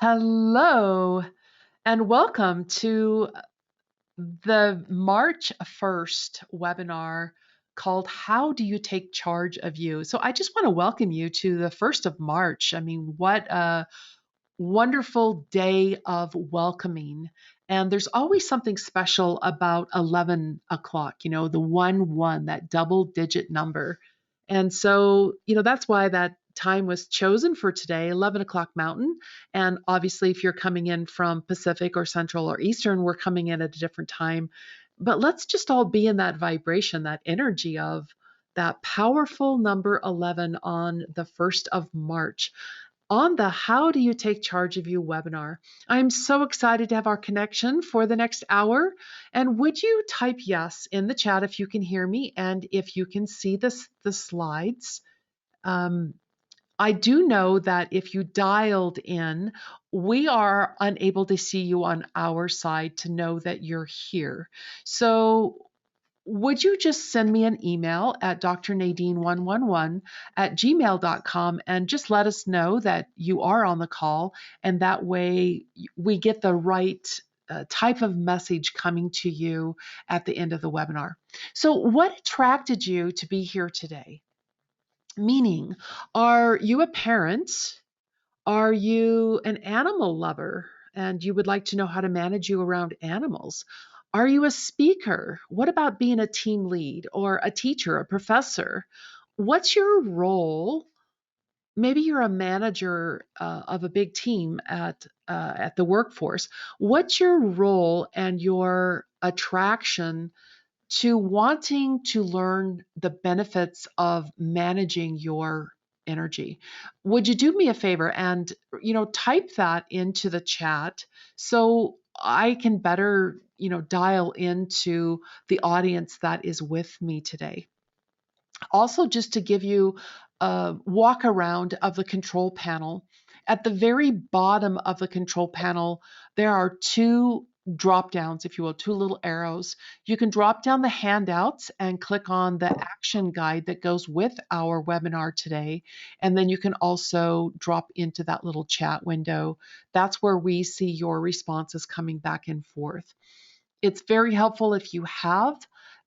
Hello, and welcome to the March 1st webinar called How Do You Take Charge of You? So, I just want to welcome you to the 1st of March. I mean, what a wonderful day of welcoming. And there's always something special about 11 o'clock, the 1 1, that double digit number. And so, that's why that time was chosen for today, 11 o'clock Mountain. And obviously, if you're coming in from Pacific or Central or Eastern, we're coming in at a different time. But let's just all be in that vibration, that energy of that powerful number 11 on the 1st of March on the How Do You Take Charge of You webinar. I'm so excited to have our connection for the next hour. And would you type yes in the chat if you can hear me and if you can see the slides? Um, I do know that if you dialed in, we are unable to see you on our side to know that you're here. So would you just send me an email at drnadine111 at gmail.com and just let us know that you are on the call, and that way we get the right type of message coming to you at the end of the webinar. So, what attracted you to be here today? Meaning, are you a parent? Are you an animal lover and you would like to know how to manage you around animals? Are you a speaker? What about being a team lead or a teacher, a professor? What's your role? Maybe you're a manager of a big team at the workforce. What's your role and your attraction to wanting to learn the benefits of managing your energy? Would you do me a favor and type that into the chat so I can better dial into the audience that is with me today? Also, just to give you a walk around of the control panel, at the very bottom of the control panel, there are two drop downs, if you will, two little arrows. You can drop down the handouts and click on the action guide that goes with our webinar today. And then you can also drop into that little chat window. That's where we see your responses coming back and forth. It's very helpful if you have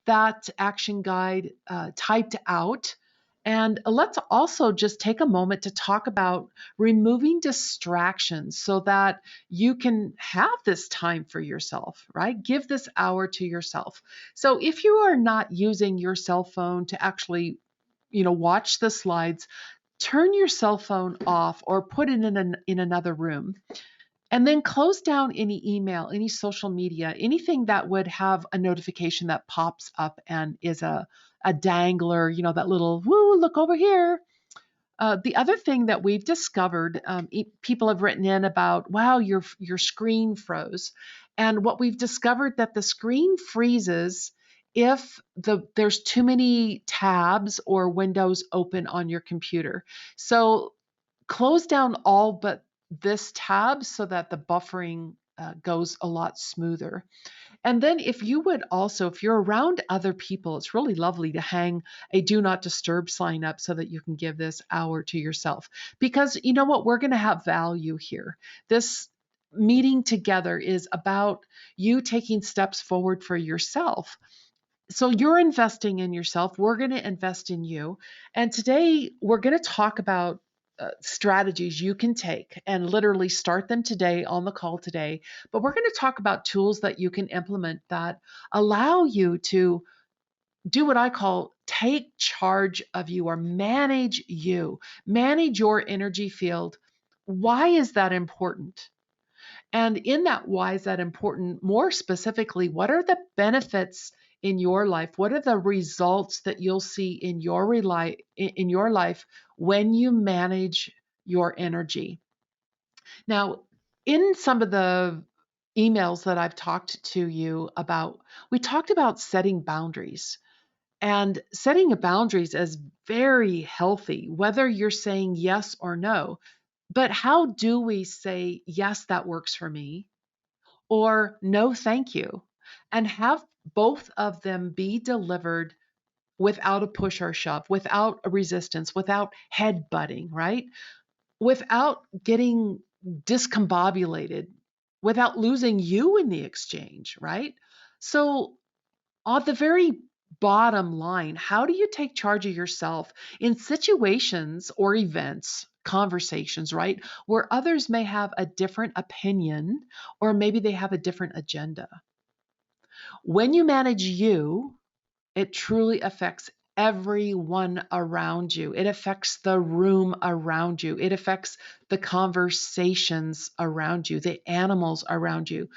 that action guide typed out. And let's also just take a moment to talk about removing distractions so that you can have this time for yourself, right? Give this hour to yourself. So if you are not using your cell phone to actually, watch the slides, turn your cell phone off or put it in another room. And then close down any email, any social media, anything that would have a notification that pops up and is a dangler, that little, woo, look over here. The other thing that we've discovered, people have written in about, wow, your screen froze. And what we've discovered that the screen freezes if there's too many tabs or windows open on your computer. So close down all but this tab so that the buffering goes a lot smoother. And then if you would also, if you're around other people, it's really lovely to hang a do not disturb sign up so that you can give this hour to yourself. Because you know what? We're going to have value here. This meeting together is about you taking steps forward for yourself. So you're investing in yourself. We're going to invest in you. And today we're going to talk about strategies you can take and literally start them today on the call today. But we're going to talk about tools that you can implement that allow you to do what I call take charge of you or manage you, manage your energy field. Why is that important? And in that, why is that important? More specifically, what are the benefits in your life? What are the results that you'll see in your life when you manage your energy? Now, in some of the emails that I've talked to you about, we talked about setting boundaries. And setting boundaries is very healthy, whether you're saying yes or no. But how do we say, yes, that works for me, or no, thank you, and have both of them be delivered without a push or shove, without a resistance, without head butting, right? Without getting discombobulated without losing you in the exchange, right? So, on the very bottom line, how do you take charge of yourself in situations or events, conversations, right, where others may have a different opinion or maybe they have a different agenda? When you manage you, it truly affects everyone around you. It affects the room around you. It affects the conversations around you, the animals around you.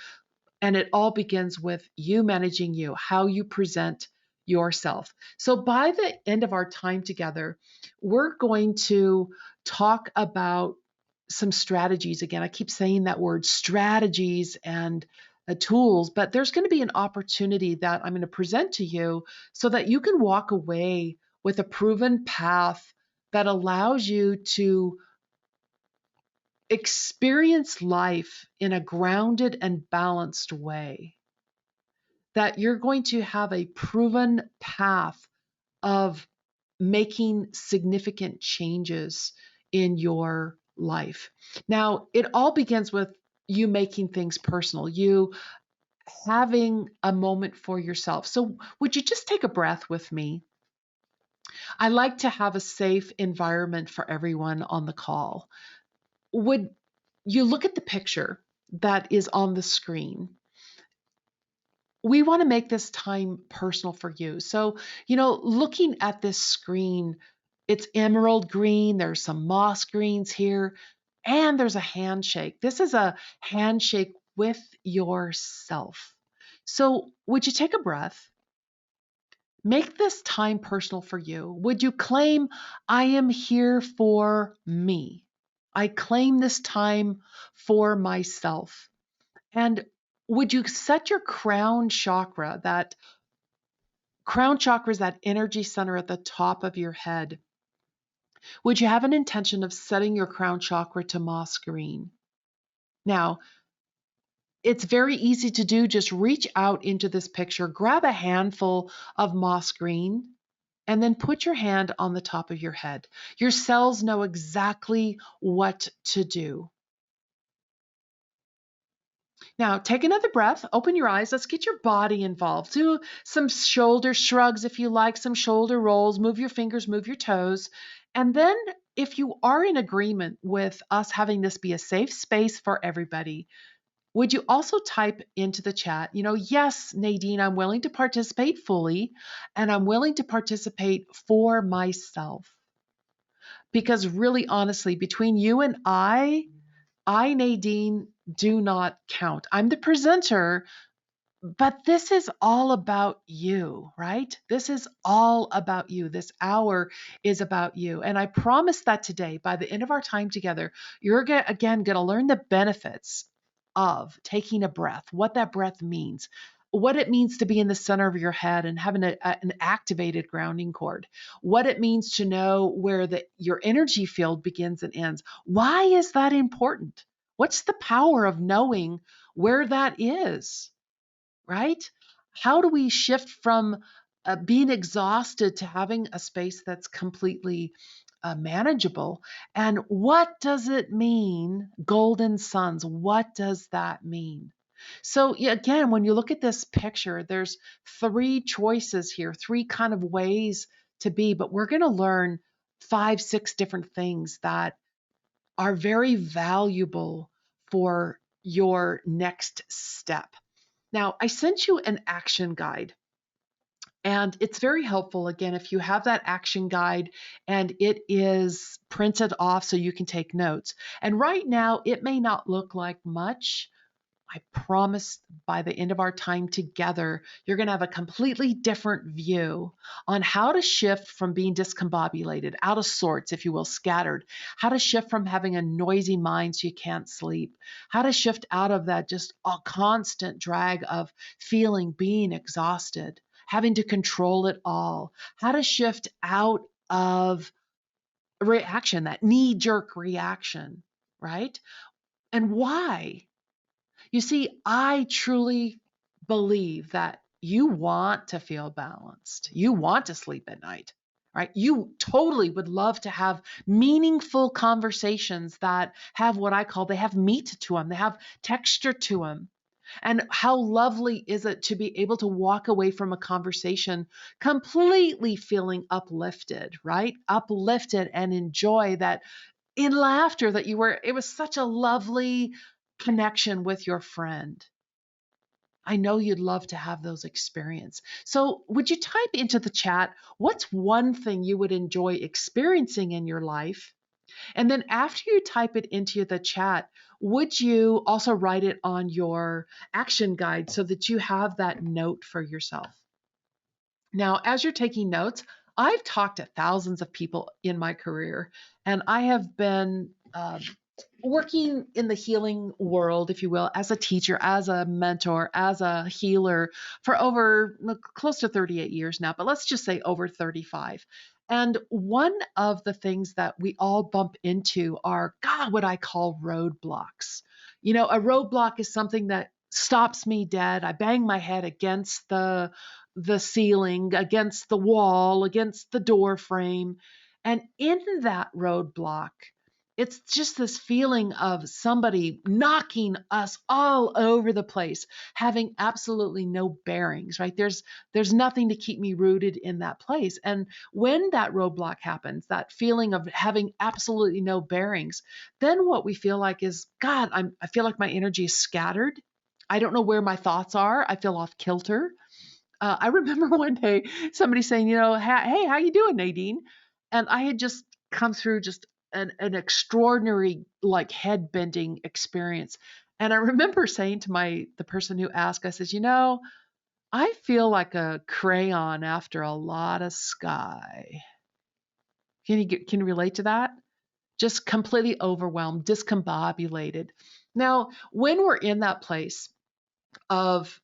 And it all begins with you managing you, how you present yourself. So by the end of our time together, we're going to talk about some strategies. Again, I keep saying that word strategies and tools, but there's going to be an opportunity that I'm going to present to you so that you can walk away with a proven path that allows you to experience life in a grounded and balanced way, that you're going to have a proven path of making significant changes in your life. Now, it all begins with you making things personal, you having a moment for yourself. So, would you just take a breath with me? I like to have a safe environment for everyone on the call. Would you look at the picture that is on the screen? We want to make this time personal for you. So, looking at this screen, it's emerald green, there's some moss greens here, and there's a handshake. This is a handshake with yourself. So, would you take a breath? Make this time personal for you. Would you claim, I am here for me? I claim this time for myself. And would you set your crown chakra, that crown chakra is that energy center at the top of your head? Would you have an intention of setting your crown chakra to moss green? Now, it's very easy to do. Just reach out into this picture, grab a handful of moss green, and then put your hand on the top of your head. Your cells know exactly what to do. Now, take another breath, open your eyes. Let's get your body involved. Do some shoulder shrugs if you like, some shoulder rolls, move your fingers, move your toes. And then, if you are in agreement with us having this be a safe space for everybody, would you also type into the chat, yes, Nadine, I'm willing to participate fully and I'm willing to participate for myself. Because really, honestly, between you and Nadine, do not count. I'm the presenter, but this is all about you, right? This is all about you. This hour is about you. And I promise that today, by the end of our time together, you're again going to learn the benefits of taking a breath, what that breath means, what it means to be in the center of your head and having an activated grounding cord, what it means to know where your energy field begins and ends. Why is that important? What's the power of knowing where that is? Right? How do we shift from being exhausted to having a space that's completely manageable? And what does it mean, golden suns? What does that mean? So, yeah, again, when you look at this picture, there's three choices here, three kind of ways to be, but we're going to learn 5, 6 different things that are very valuable for your next step. Now, I sent you an action guide, and it's very helpful, again, if you have that action guide and it is printed off so you can take notes. And right now, it may not look like much. I promise by the end of our time together, you're going to have a completely different view on how to shift from being discombobulated, out of sorts, if you will, scattered, how to shift from having a noisy mind so you can't sleep, how to shift out of that just a constant drag of feeling, being exhausted, having to control it all, how to shift out of reaction, that knee jerk reaction, right? And why? You see, I truly believe that you want to feel balanced. You want to sleep at night, right? You totally would love to have meaningful conversations that have what I call, they have meat to them, they have texture to them. And how lovely is it to be able to walk away from a conversation completely feeling uplifted, right? Uplifted and enjoy that in laughter that you were, it was such a lovely connection with your friend. I know you'd love to have those experiences. So, would you type into the chat what's one thing you would enjoy experiencing in your life? And then after you type it into the chat, would you also write it on your action guide so that you have that note for yourself? Now, as you're taking notes, I've talked to thousands of people in my career, and I have been working in the healing world, if you will, as a teacher, as a mentor, as a healer for over close to 38 years now, but let's just say over 35. And one of the things that we all bump into are, God, what I call roadblocks. A roadblock is something that stops me dead. I bang my head against the ceiling, against the wall, against the door frame. And in that roadblock, it's just this feeling of somebody knocking us all over the place, having absolutely no bearings, right? There's nothing to keep me rooted in that place. And when that roadblock happens, that feeling of having absolutely no bearings, then what we feel like is, God, I feel like my energy is scattered. I don't know where my thoughts are. I feel off kilter. I remember one day somebody saying, hey, how you doing, Nadine? And I had just come through just an extraordinary, like, head bending experience. And I remember saying to the person who asked, I says, I feel like a crayon after a lot of sky. Can you relate to that? Just completely overwhelmed, discombobulated. Now, when we're in that place of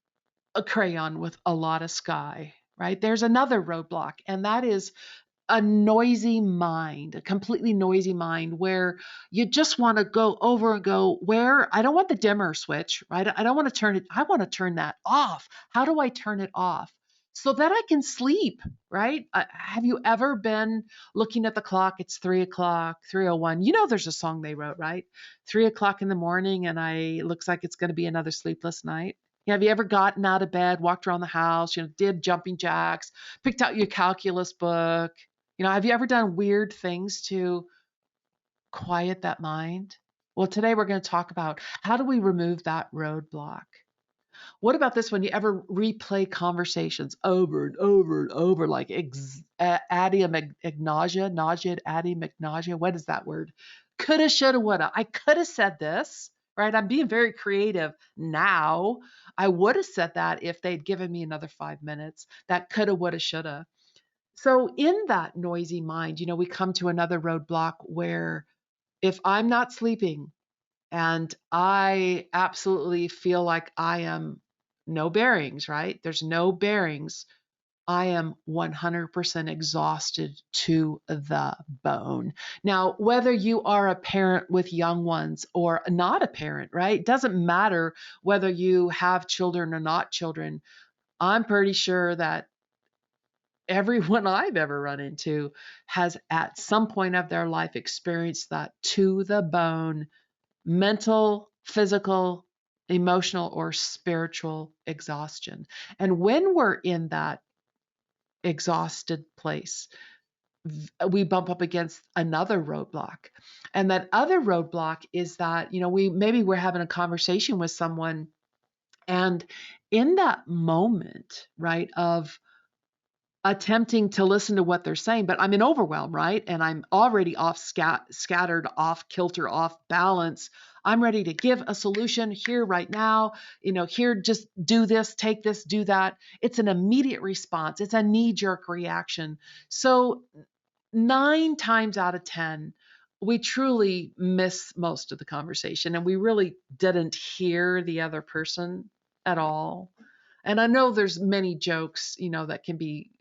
a crayon with a lot of sky, right? There's another roadblock, and that is a noisy mind, a completely noisy mind where you just want to go over and go, where I don't want the dimmer switch, right? I don't want to turn it, I want to turn that off. How do I turn it off? So that I can sleep, right? Have you ever been looking at the clock? It's 3 o'clock, 3:01. There's a song they wrote, right? 3 o'clock in the morning, and looks like it's going to be another sleepless night. Have you ever gotten out of bed, walked around the house, did jumping jacks, picked out your calculus book? Have you ever done weird things to quiet that mind? Well, today we're going to talk about how do we remove that roadblock? What about this one? You ever replay conversations over and over and over, like nausea, nausea? What is that word? Coulda, shoulda, woulda. I could have said this, right? I'm being very creative now. I would have said that if they'd given me another 5 minutes. That coulda, woulda, shoulda. So in that noisy mind, we come to another roadblock where if I'm not sleeping and I absolutely feel like I am no bearings, right? There's no bearings. I am 100% exhausted to the bone. Now, whether you are a parent with young ones or not a parent, right? It doesn't matter whether you have children or not children. I'm pretty sure that everyone I've ever run into has at some point of their life experienced that to the bone mental, physical, emotional, or spiritual exhaustion. And when we're in that exhausted place, we bump up against another roadblock. And that other roadblock is that, we're having a conversation with someone, and in that moment, right, of attempting to listen to what they're saying, but I'm in overwhelm, right? And I'm already off scattered, off kilter, off balance. I'm ready to give a solution here right now. Here, just do this, take this, do that. It's an immediate response. It's a knee-jerk reaction. So 9 times out of 10, we truly miss most of the conversation, and we really didn't hear the other person at all. And I know there's many jokes, that can be,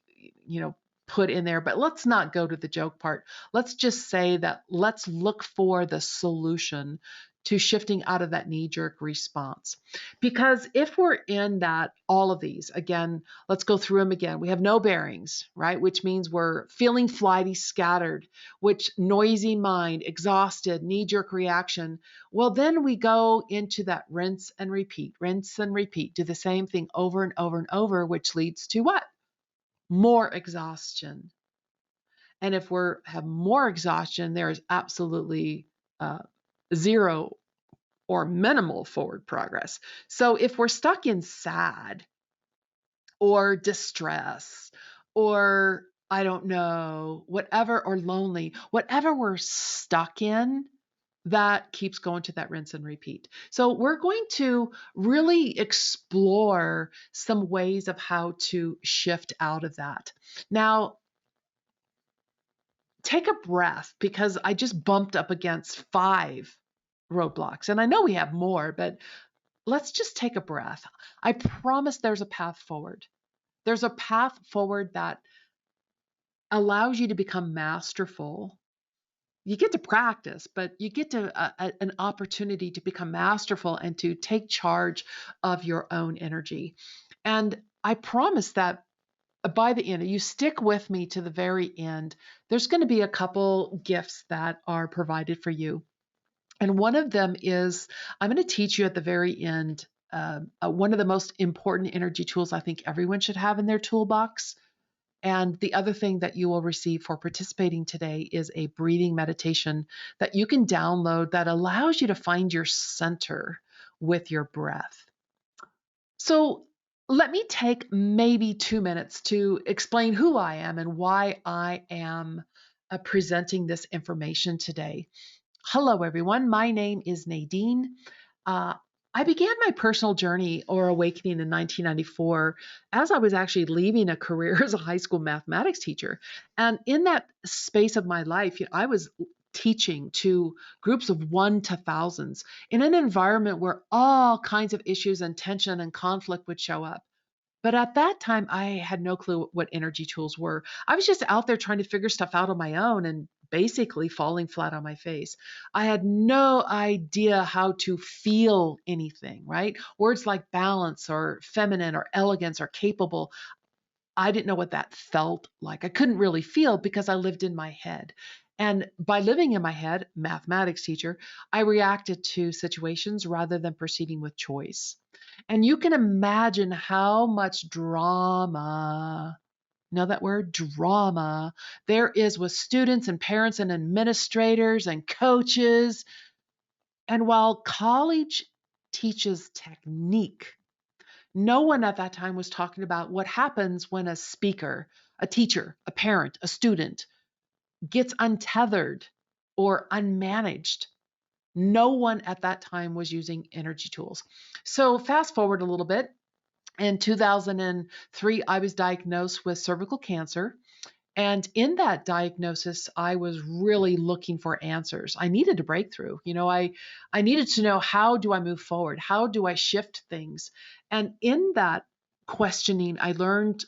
put in there, but let's not go to the joke part. Let's just say that let's look for the solution to shifting out of that knee jerk response. Because if we're in that, all of these, again, let's go through them again. We have no bearings, right? Which means we're feeling flighty, scattered, which noisy mind, exhausted, knee jerk reaction. Well, then we go into that rinse and repeat, do the same thing over and over and over, which leads to what? More exhaustion. And if we have more exhaustion, there is absolutely uh, zero or minimal forward progress. So if we're stuck in sad or distress or I don't know, whatever, or lonely, whatever we're stuck in, that keeps going to that rinse and repeat. So we're going to really explore some ways of how to shift out of that. Now, take a breath because I just bumped up against 5 roadblocks. And I know we have more, but let's just take a breath. I promise there's a path forward. There's a path forward that allows you to become masterful. You get to practice, but you get to an opportunity to become masterful and to take charge of your own energy. And I promise that by the end, you stick with me to the very end, there's going to be a couple gifts that are provided for you. And one of them is I'm going to teach you at the very end one of the most important energy tools I think everyone should have in their toolbox. And the other thing that you will receive for participating today is a breathing meditation that you can download that allows you to find your center with your breath. So let me take maybe 2 minutes to explain who I am and why I am presenting this information today. Hello, everyone. My name is Nadine. Uh, I began my personal journey or awakening in 1994 as I was actually leaving a career as a high school mathematics teacher. And in that space of my life, I was teaching to groups of 1 to thousands in an environment where all kinds of issues and tension and conflict would show up. But at that time, I had no clue what energy tools were. I was just out there trying to figure stuff out on my own and basically falling flat on my face. I had no idea how to feel anything, right? Words like balance or feminine or elegance or capable, I didn't know what that felt like. I couldn't really feel because I lived in my head. And by living in my head, mathematics teacher, I reacted to situations rather than proceeding with choice. And you can imagine how much drama, know that word, drama, there is with students and parents and administrators and coaches. And while college teaches technique, no one at that time was talking about what happens when a speaker, a teacher, a parent, a student gets untethered or unmanaged. No one at that time was using energy tools. So, fast forward a little bit. In 2003, I was diagnosed with cervical cancer. And in that diagnosis, I was really looking for answers. I needed a breakthrough. I needed to know, how do I move forward? How do I shift things? And in that questioning, I learned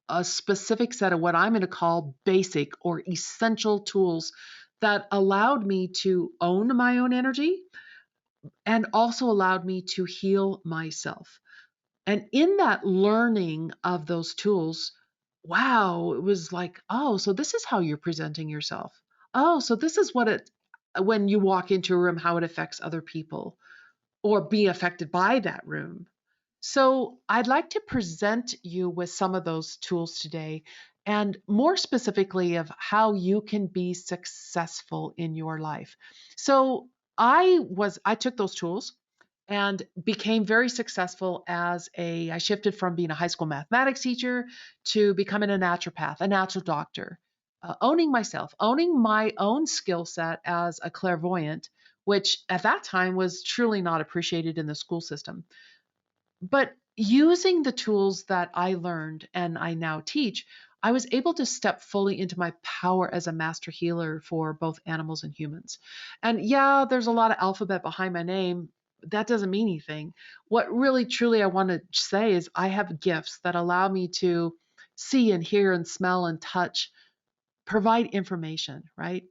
a specific set of what I'm going to call basic or essential tools that allowed me to own my own energy and also allowed me to heal myself. And in that learning of those tools, wow, it was like, oh, so this is how you're presenting yourself. Oh, so this is what it, when you walk into a room, how it affects other people or be affected by that room. So I'd like to present you with some of those tools today, and more specifically of how you can be successful in your life. So I took those tools and became very successful I shifted from being a high school mathematics teacher to becoming a naturopath, a natural doctor, owning myself, owning my own skill set as a clairvoyant, which at that time was truly not appreciated in the school system. But using the tools that I learned and I now teach, I was able to step fully into my power as a master healer for both animals and humans. And yeah, there's a lot of alphabet behind my name. That doesn't mean anything. What really, truly I want to say is I have gifts that allow me to see and hear and smell and touch, provide information, right?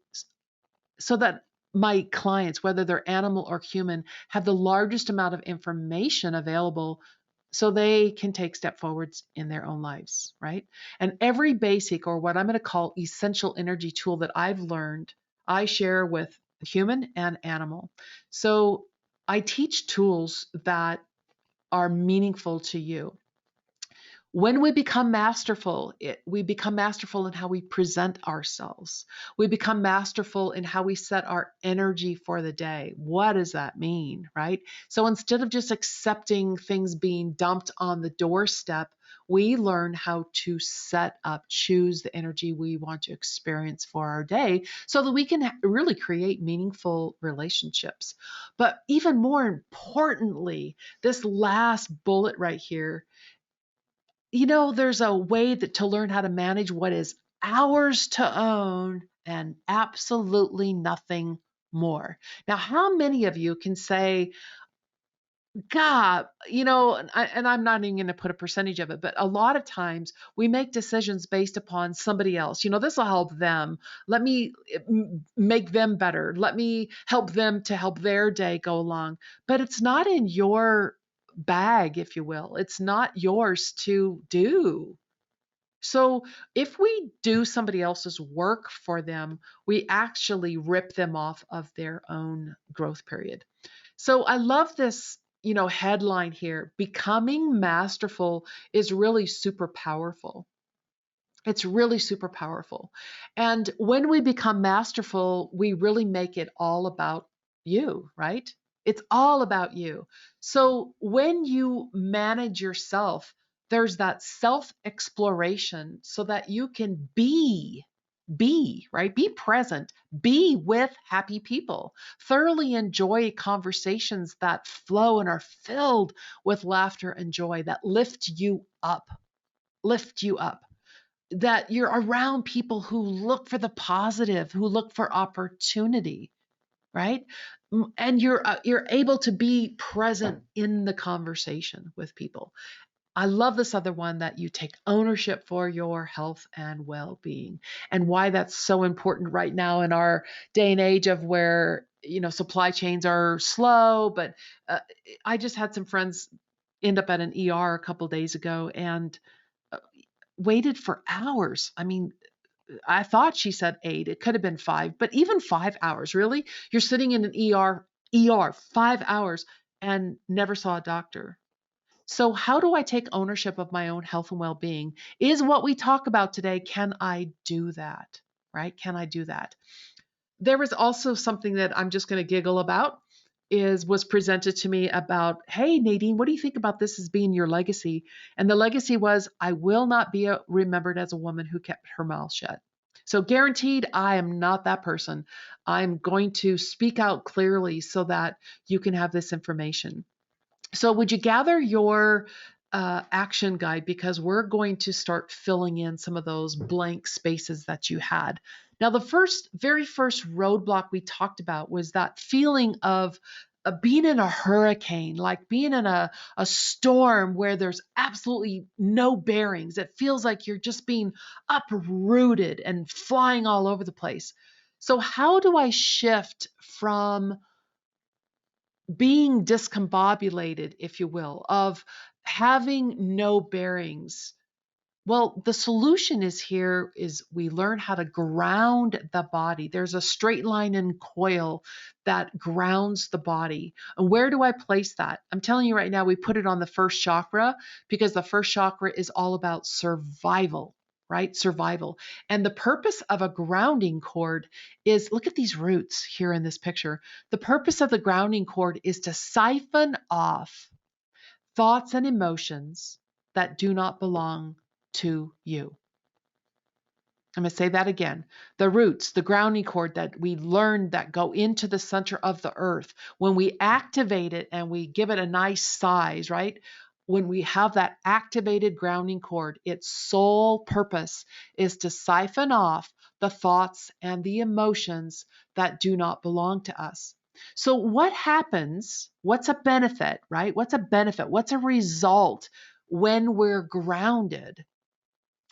So that my clients, whether they're animal or human, have the largest amount of information available so they can take step forwards in their own lives, right? And every basic, or what I'm going to call essential energy tool that I've learned, I share with human and animal. So I teach tools that are meaningful to you. When we become masterful, we become masterful in how we present ourselves. We become masterful in how we set our energy for the day. What does that mean, right? So instead of just accepting things being dumped on the doorstep, we learn how to set up, choose the energy we want to experience for our day so that we can really create meaningful relationships. But even more importantly, this last bullet right here, there's a way that to learn how to manage what is ours to own and absolutely nothing more. Now, how many of you can say, God, and I'm not even going to put a percentage of it, but a lot of times we make decisions based upon somebody else. This will help them. Let me make them better. Let me help them to help their day go along. But it's not in your bag, if you will. It's not yours to do. So if we do somebody else's work for them, we actually rip them off of their own growth period. So I love this, headline here. Becoming masterful is really super powerful. It's really super powerful. And when we become masterful, we really make it all about you, right? It's all about you. So when you manage yourself, there's that self exploration so that you can right? Be present, be with happy people, thoroughly enjoy conversations that flow and are filled with laughter and joy that lift you up, that you're around people who look for the positive, who look for opportunity, right? And you're able to be present in the conversation with people. I love this other one, that you take ownership for your health and well-being, and why that's so important right now in our day and age of where, supply chains are slow. But uh, I just had some friends end up at an ER a couple days ago and uh, waited for hours. I mean, I thought she said 8. It could have been 5, but even 5 hours, really? You're sitting in an ER 5 hours and never saw a doctor. So, how do I take ownership of my own health and well being? Is what we talk about today. Can I do that? Right? Can I do that? There was also something that I'm just going to giggle about, is was presented to me about, hey, Nadine, what do you think about this as being your legacy? And the legacy was, I will not be remembered as a woman who kept her mouth shut. So, guaranteed, I am not that person. I'm going to speak out clearly so that you can have this information. So, would you gather your action guide, because we're going to start filling in some of those blank spaces that you had. Now, the very first roadblock we talked about was that feeling of being in a hurricane, like being in a storm where there's absolutely no bearings. It feels like you're just being uprooted and flying all over the place. So, how do I shift from being discombobulated, if you will, of having no bearings? Well, the solution is we learn how to ground the body. There's a straight line and coil that grounds the body. And where do I place that? I'm telling you right now, we put it on the first chakra, because the first chakra is all about survival, right? Survival. And the purpose of a grounding cord is, look at these roots here in this picture. The purpose of the grounding cord is to siphon off thoughts and emotions that do not belong to you. I'm going to say that again. The roots, the grounding cord that we learned that go into the center of the earth, when we activate it and we give it a nice size, right? When we have that activated grounding cord, its sole purpose is to siphon off the thoughts and the emotions that do not belong to us. So, what happens? What's a benefit, right? What's a benefit? What's a result when we're grounded?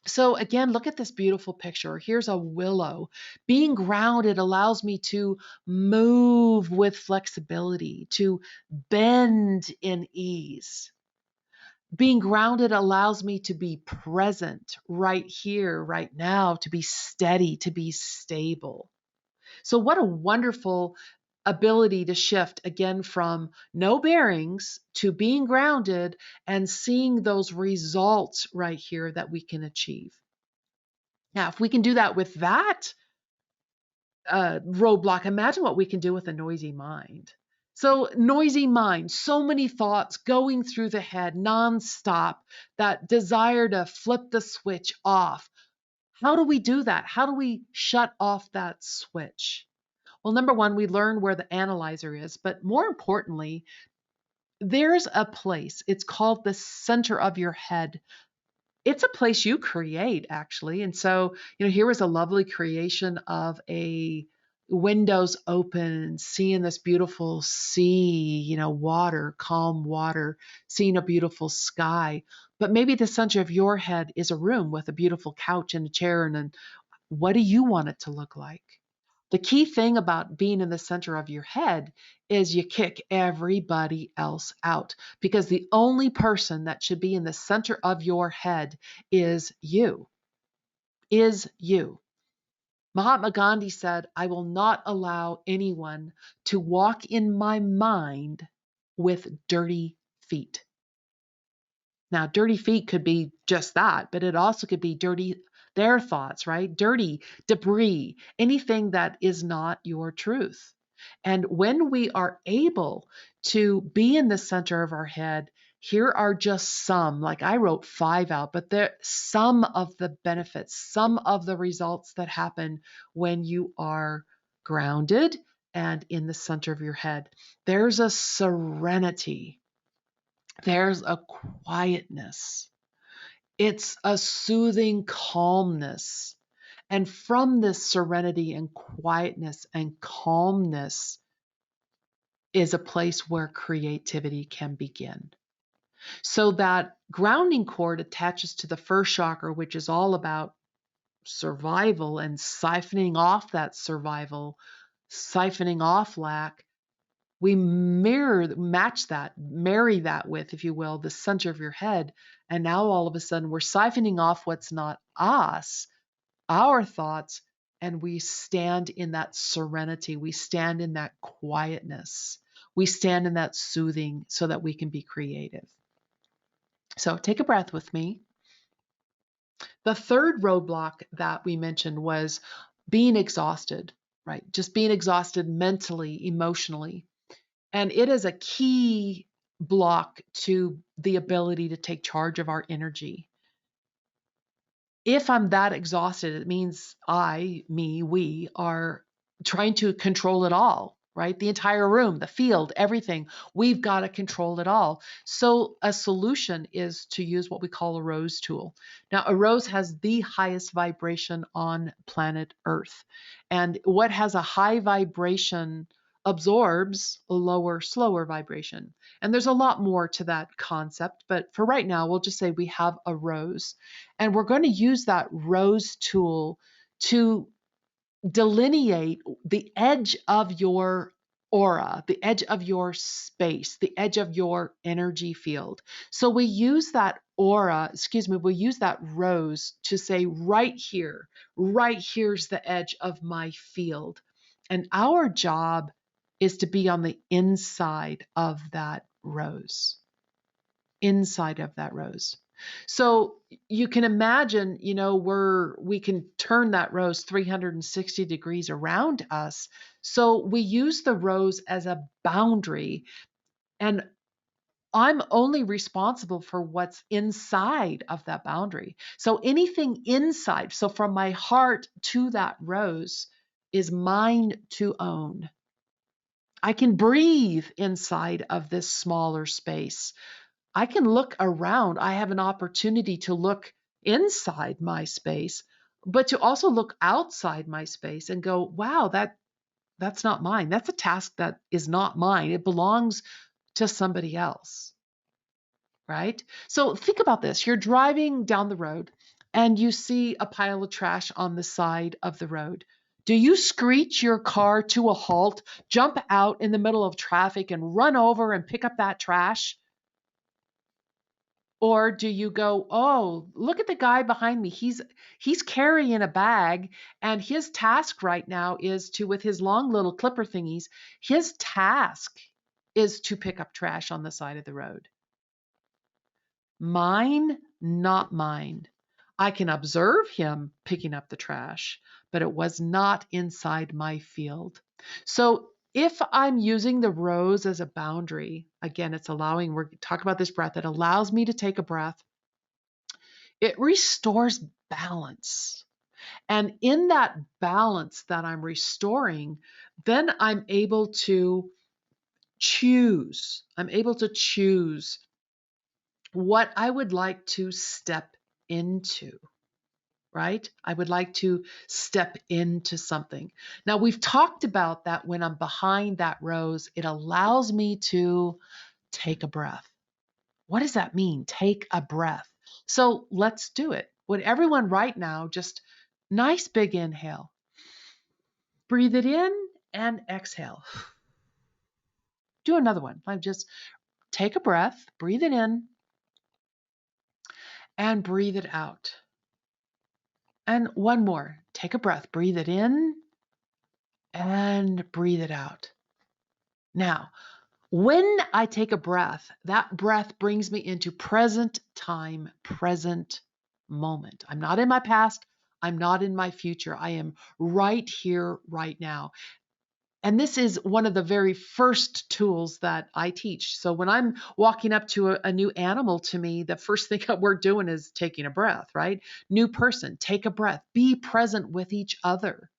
So again, look at this beautiful picture. Here's a willow. Being grounded allows me to move with flexibility, to bend in ease. Being grounded allows me to be present right here, right now, to be steady, to be stable. So, what a wonderful ability to shift again from no bearings to being grounded and seeing those results right here that we can achieve. Now, if we can do that with that roadblock, imagine what we can do with a noisy mind. So, noisy mind, so many thoughts going through the head nonstop, that desire to flip the switch off. How do we do that? How do we shut off that switch? Well, number one, we learn where the analyzer is, but more importantly, there's a place. It's called the center of your head. It's a place you create, actually. And so, here was a lovely creation of a windows open, seeing this beautiful sea, water, calm water, seeing a beautiful sky. But maybe the center of your head is a room with a beautiful couch and a chair. And then what do you want it to look like? The key thing about being in the center of your head is you kick everybody else out, because the only person that should be in the center of your head is you. Is you. Mahatma Gandhi said, I will not allow anyone to walk in my mind with dirty feet. Now, dirty feet could be just that, but it also could be dirty, their thoughts, right? Dirty debris, anything that is not your truth. And when we are able to be in the center of our head, here are just some, like I wrote 5 out, but there some of the benefits, some of the results that happen when you are grounded and in the center of your head. There's a serenity, there's a quietness. It's a soothing calmness. And from this serenity and quietness and calmness is a place where creativity can begin. So that grounding cord attaches to the first chakra, which is all about survival and siphoning off that survival, siphoning off lack. We match that, marry that with, if you will, the center of your head. And now all of a sudden we're siphoning off what's not us, our thoughts, and we stand in that serenity. We stand in that quietness. We stand in that soothing so that we can be creative. So take a breath with me. The third roadblock that we mentioned was being exhausted, right? Just being exhausted mentally, emotionally. And it is a key block to the ability to take charge of our energy. If I'm that exhausted, it means we are trying to control it all, right? The entire room, the field, everything. We've got to control it all. So a solution is to use what we call a rose tool. Now, a rose has the highest vibration on planet Earth. And what has a high vibration absorbs a lower, slower vibration. And there's a lot more to that concept, but for right now, we'll just say we have a rose. And we're going to use that rose tool to delineate the edge of your aura, the edge of your space, the edge of your energy field. So we use that we use that rose to say, right here's the edge of my field. And our job is to be on the inside of that rose, inside of that rose. So you can imagine, we can turn that rose 360 degrees around us. So we use the rose as a boundary, and I'm only responsible for what's inside of that boundary. So anything inside, so from my heart to that rose, is mine to own. I can breathe inside of this smaller space. I can look around. I have an opportunity to look inside my space, but to also look outside my space and go, wow, that's not mine. That's a task that is not mine. It belongs to somebody else. Right? So think about this. You're driving down the road and you see a pile of trash on the side of the road. Do you screech your car to a halt, jump out in the middle of traffic and run over and pick up that trash? Or do you go, "Oh, look at the guy behind me. He's carrying a bag and his task right now is to with his long little clipper thingies, his task is to pick up trash on the side of the road." Mine, not mine. I can observe him picking up the trash, but it was not inside my field. So if I'm using the rose as a boundary, again, it's allowing, we're talking about this breath, it allows me to take a breath. It restores balance. And in that balance that I'm restoring, then I'm able to choose. I'm able to choose what I would like to step into, right? I would like to step into something. Now, we've talked about that when I'm behind that rose, it allows me to take a breath. What does that mean? Take a breath. So let's do it. Would everyone right now just nice big inhale, breathe it in and exhale. Do another one. Like just take a breath, breathe it in and breathe it out. And one more. Take a breath, breathe it in and breathe it out. Now, when I take a breath, that breath brings me into present time, present moment. I'm not in my past. I'm not in my future. I am right here, right now. And this is one of the very first tools that I teach. So when I'm walking up to a new animal to me, the first thing that we're doing is taking a breath, right? New person, take a breath, be present with each other.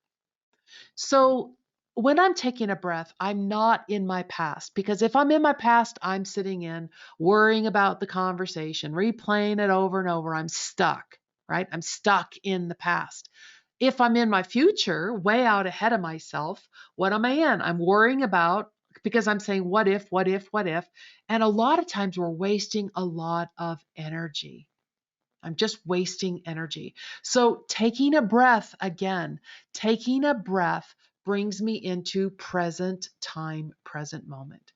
So when I'm taking a breath, I'm not in my past because if I'm in my past, I'm sitting in worrying about the conversation, replaying it over and over. I'm stuck, right? I'm stuck in the past. If I'm in my future, way out ahead of myself, what am I in? I'm worrying about because I'm saying, what if, what if, what if? And a lot of times we're wasting a lot of energy. I'm just wasting energy. So, taking a breath again, taking a breath brings me into present time, present moment.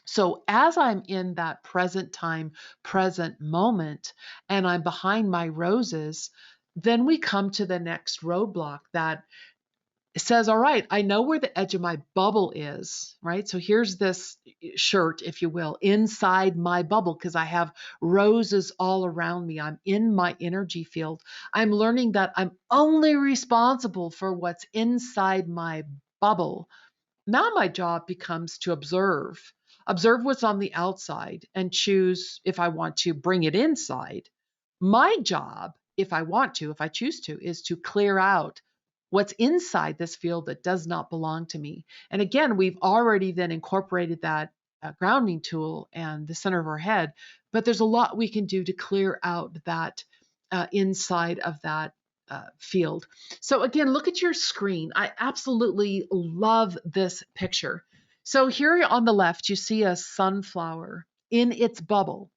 So, as I'm in that present time, present moment, and I'm behind my roses, then we come to the next roadblock that says, all right, I know where the edge of my bubble is, right? So here's this shirt, if you will, inside my bubble because I have roses all around me. I'm in my energy field. I'm learning that I'm only responsible for what's inside my bubble. Now my job becomes to observe what's on the outside and choose if I want to bring it inside. My job, if I want to, if I choose to, is to clear out what's inside this field that does not belong to me. And again, we've already then incorporated that grounding tool and the center of our head, but there's a lot we can do to clear out that inside of that field. So again, look at your screen. I absolutely love this picture. So here on the left, you see a sunflower in its bubble.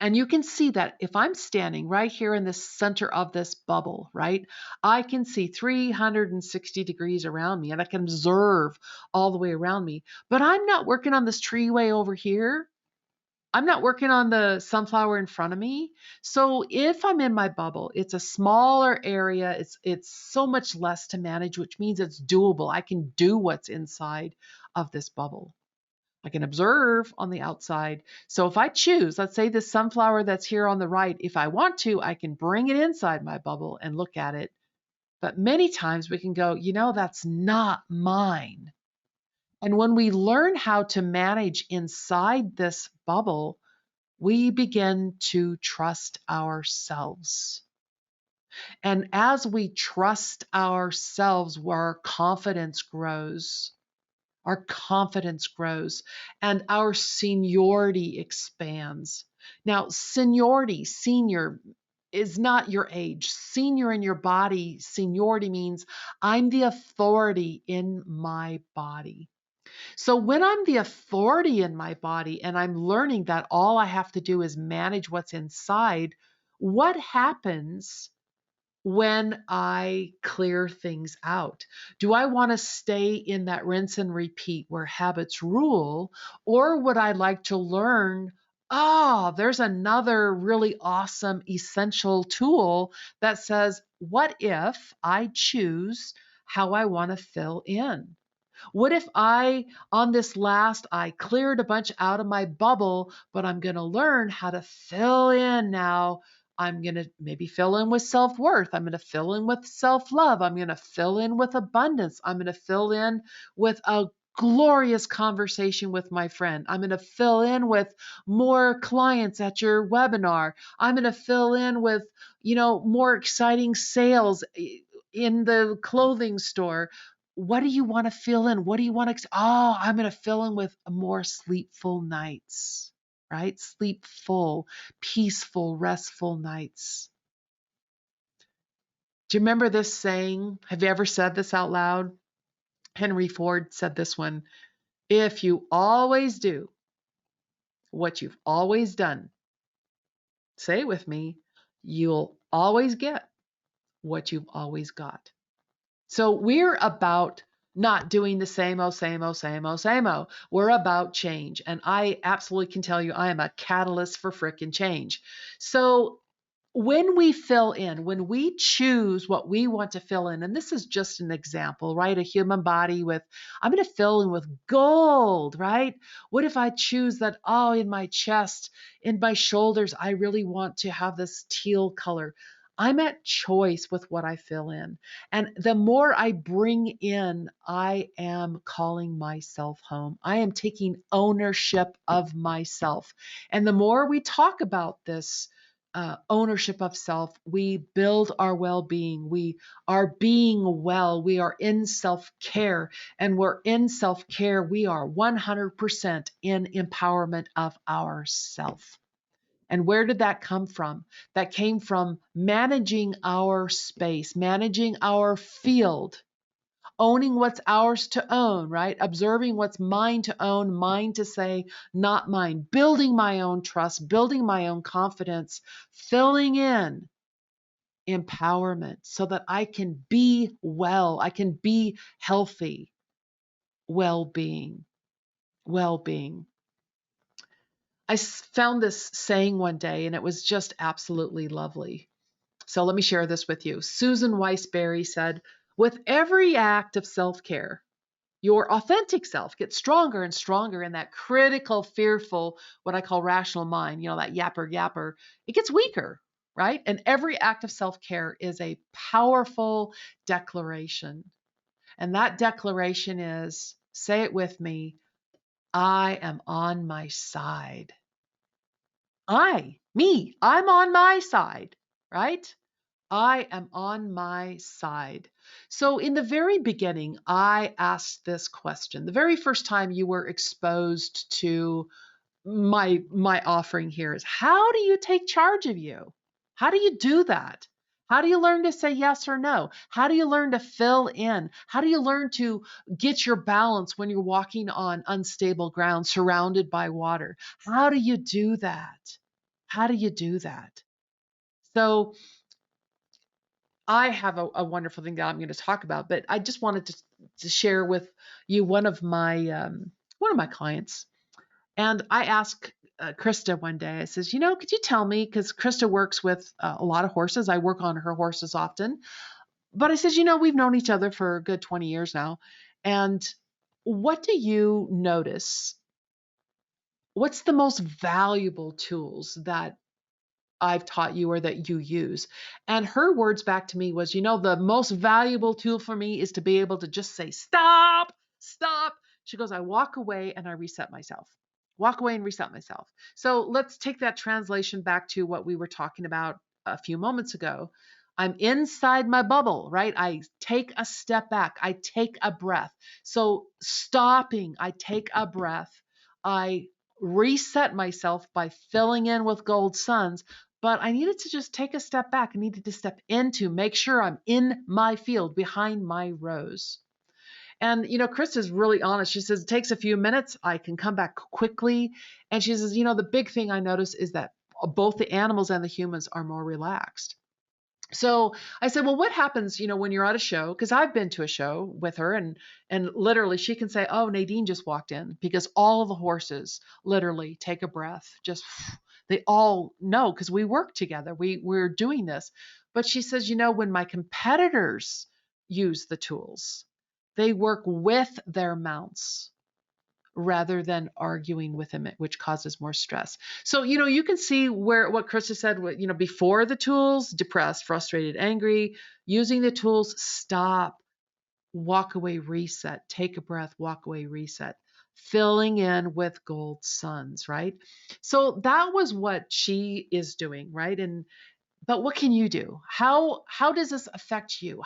And you can see that if I'm standing right here in the center of this bubble, right, I can see 360 degrees around me and I can observe all the way around me. But I'm not working on this tree way over here. I'm not working on the sunflower in front of me. So if I'm in my bubble, it's a smaller area. It's so much less to manage, which means it's doable. I can do what's inside of this bubble. I can observe on the outside. So if I choose, let's say this sunflower that's here on the right, if I want to, I can bring it inside my bubble and look at it. But many times we can go, that's not mine. And when we learn how to manage inside this bubble, we begin to trust ourselves. And as we trust ourselves, where our confidence grows, and our seniority expands. Now, senior is not your age. Senior in your body, seniority means I'm the authority in my body. So when I'm the authority in my body and I'm learning that all I have to do is manage what's inside, What happens when I clear things out? Do I want to stay in that rinse and repeat where habits rule? Or would I like to learn? Oh, there's another really awesome essential tool that says, what if I choose how I want to fill in? What if on this last, I cleared a bunch out of my bubble, but I'm going to learn how to fill in now. I'm going to maybe fill in with self worth. I'm going to fill in with self love. I'm going to fill in with abundance. I'm going to fill in with a glorious conversation with my friend. I'm going to fill in with more clients at your webinar. I'm going to fill in with, more exciting sales in the clothing store. What do you want to fill in? What do you want to? Oh, I'm going to fill in with more sleepful nights, right? Sleepful, peaceful, restful nights. Do you remember this saying? Have you ever said this out loud? Henry Ford said this one. If you always do what you've always done, say it with me, you'll always get what you've always got. So we're about not doing the same old, same old, same old, same old. We're about change. And I absolutely can tell you, I am a catalyst for frickin' change. So when we fill in, when we choose what we want to fill in, and this is just an example, right? A human body with, I'm going to fill in with gold, right? What if I choose that, oh, in my chest, in my shoulders, I really want to have this teal color. I'm at choice with what I fill in. And the more I bring in, I am calling myself home. I am taking ownership of myself. And the more we talk about this, ownership of self, we build our well being. We are being well. We are in self care. And we're in self care. We are 100% in empowerment of ourself. And where did that come from? That came from managing our space, managing our field, owning what's ours to own, right? Observing what's mine to own, mine to say, not mine, building my own trust, building my own confidence, filling in empowerment so that I can be well, I can be healthy, well-being, well-being. I found this saying one day and it was just absolutely lovely. So let me share this with you. Susan Weisberry said, with every act of self-care, your authentic self gets stronger and stronger, and that critical, fearful, what I call rational mind, that yapper, it gets weaker, right? And every act of self care is a powerful declaration. And that declaration is, say it with me, I am on my side. I'm on my side, right? I am on my side. So, in the very beginning, I asked this question. The very first time you were exposed to my offering here is, how do you take charge of you? How do you do that? How do you learn to say yes or no? How do you learn to fill in? How do you learn to get your balance when you're walking on unstable ground surrounded by water? How do you do that? How do you do that? So, I have a wonderful thing that I'm going to talk about, but I just wanted to share with you one of my clients. And I asked Krista one day, I says, could you tell me, because Krista works with a lot of horses. I work on her horses often. But I says, we've known each other for a good 20 years now. And what do you notice? What's the most valuable tools that I've taught you or that you use? And her words back to me was, the most valuable tool for me is to be able to just say, stop, stop. She goes, I walk away and I reset myself. Walk away and reset myself. So let's take that translation back to what we were talking about a few moments ago. I'm inside my bubble, right? I take a step back. I take a breath. So stopping, I take a breath. I reset myself by filling in with gold suns, but I needed to just take a step back. I needed to step into, make sure I'm in my field behind my rows. And, Chris is really honest. She says, it takes a few minutes. I can come back quickly. And she says, the big thing I notice is that both the animals and the humans are more relaxed. So I said, well, what happens, when you're at a show? Because I've been to a show with her, and literally she can say, oh, Nadine just walked in, because all of the horses literally take a breath, just they all know, because we work together. We're doing this. But she says, when my competitors use the tools, they work with their mounts rather than arguing with him, which causes more stress. So, you can see where what Krista said, before the tools, depressed, frustrated, angry, using the tools, stop, walk away, reset, take a breath, walk away, reset, filling in with gold suns, right? So that was what she is doing, right? But what can you do? How does this affect you?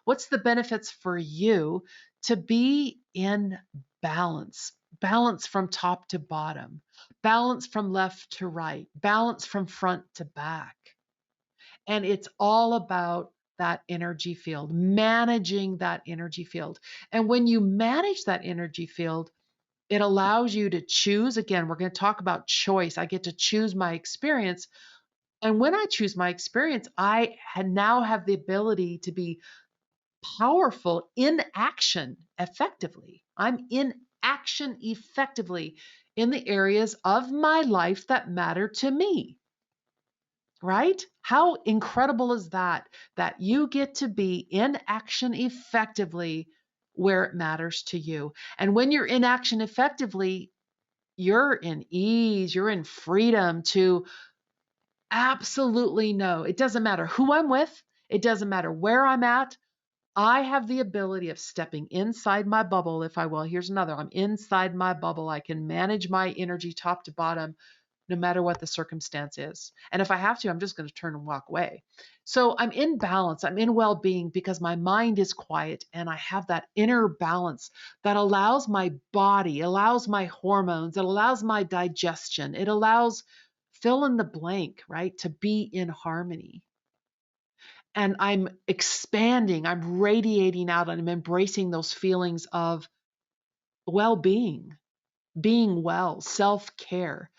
What's the benefits for you to be in balance? Balance from top to bottom, balance from left to right, balance from front to back. And it's all about that energy field, managing that energy field. And when you manage that energy field, it allows you to choose. Again, we're going to talk about choice. I get to choose my experience, and when I choose my experience, now have the ability to be powerful in action effectively. I'm in action effectively in the areas of my life that matter to me, right? How incredible is that? That you get to be in action effectively where it matters to you. And when you're in action effectively, you're in ease, you're in freedom to absolutely no. It doesn't matter who I'm with. It doesn't matter where I'm at. I have the ability of stepping inside my bubble, if I will. Here's another. I'm inside my bubble. I can manage my energy top to bottom no matter what the circumstance is. And if I have to, I'm just going to turn and walk away. So I'm in balance. I'm in well being because my mind is quiet and I have that inner balance that allows my body, allows my hormones, it allows my digestion, it allows fill in the blank, right? To be in harmony. And I'm expanding, I'm radiating out, and I'm embracing those feelings of well being, being well, self care.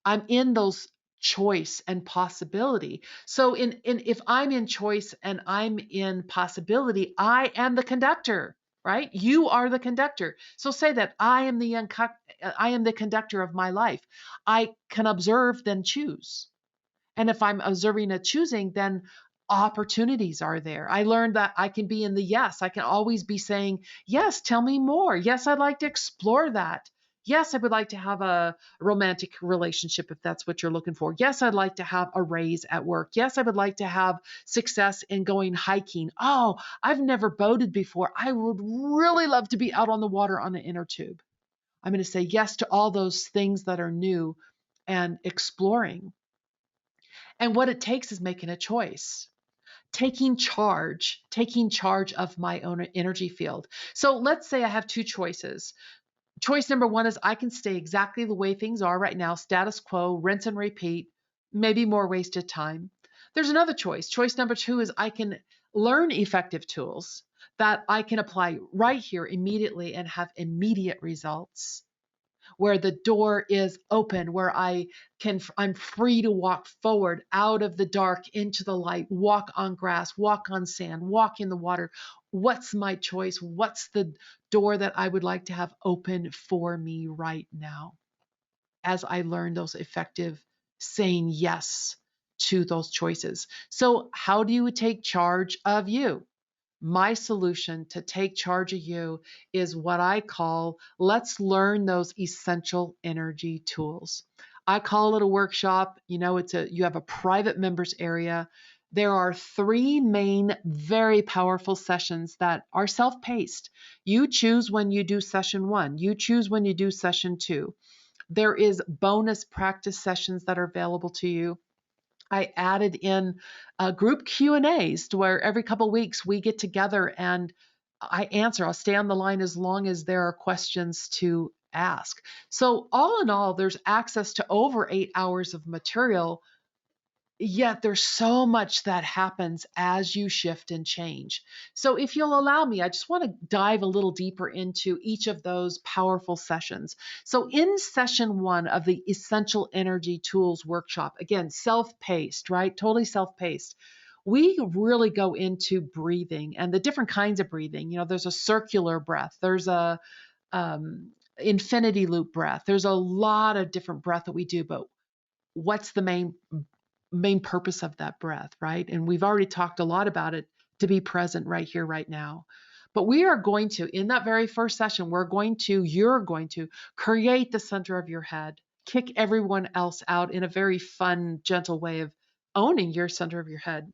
I'm in those choice and possibility. So if I'm in choice and I'm in possibility, I am the conductor, right? You are the conductor. So say that I am the conductor of my life. I can observe, then choose. And if I'm observing and choosing, then opportunities are there. I learned that I can be in the yes. I can always be saying, yes, tell me more. Yes, I'd like to explore that. Yes, I would like to have a romantic relationship if that's what you're looking for. Yes, I'd like to have a raise at work. Yes, I would like to have success in going hiking. Oh, I've never boated before. I would really love to be out on the water on an inner tube. I'm going to say yes to all those things that are new and exploring. And what it takes is making a choice, taking charge of my own energy field. So let's say I have two choices. Choice number one is I can stay exactly the way things are right now, status quo, rinse and repeat, maybe more wasted time. There's another choice. Choice number two is I can learn effective tools that I can apply right here immediately and have immediate results, where the door is open, where I'm free to walk forward out of the dark into the light, walk on grass, walk on sand, walk in the water. What's my choice? What's the door that I would like to have open for me right now as I learn those effective saying yes to those choices? So how do you take charge of you? My solution to take charge of you is what I call let's learn those essential energy tools. I call it a workshop. You have a private members area. There are three main, very powerful sessions that are self paced. You choose when you do session one, you choose when you do session two. There is bonus practice sessions that are available to you. I added in group Q&As to where every couple of weeks we get together and I'll stay on the line as long as there are questions to ask. So all in all, there's access to over 8 hours of material Yet there's so much that happens as you shift and change. So, if you'll allow me, I just want to dive a little deeper into each of those powerful sessions. So, in session one of the Essential Energy Tools Workshop, again, self paced, right? Totally self paced. We really go into breathing and the different kinds of breathing. There's a circular breath, there's a infinity loop breath, there's a lot of different breath that we do, but what's the main purpose of that breath, right? And we've already talked a lot about it, to be present right here, right now. But we are going to, in that very first session, you're going to create the center of your head, kick everyone else out in a very fun, gentle way of owning your center of your head.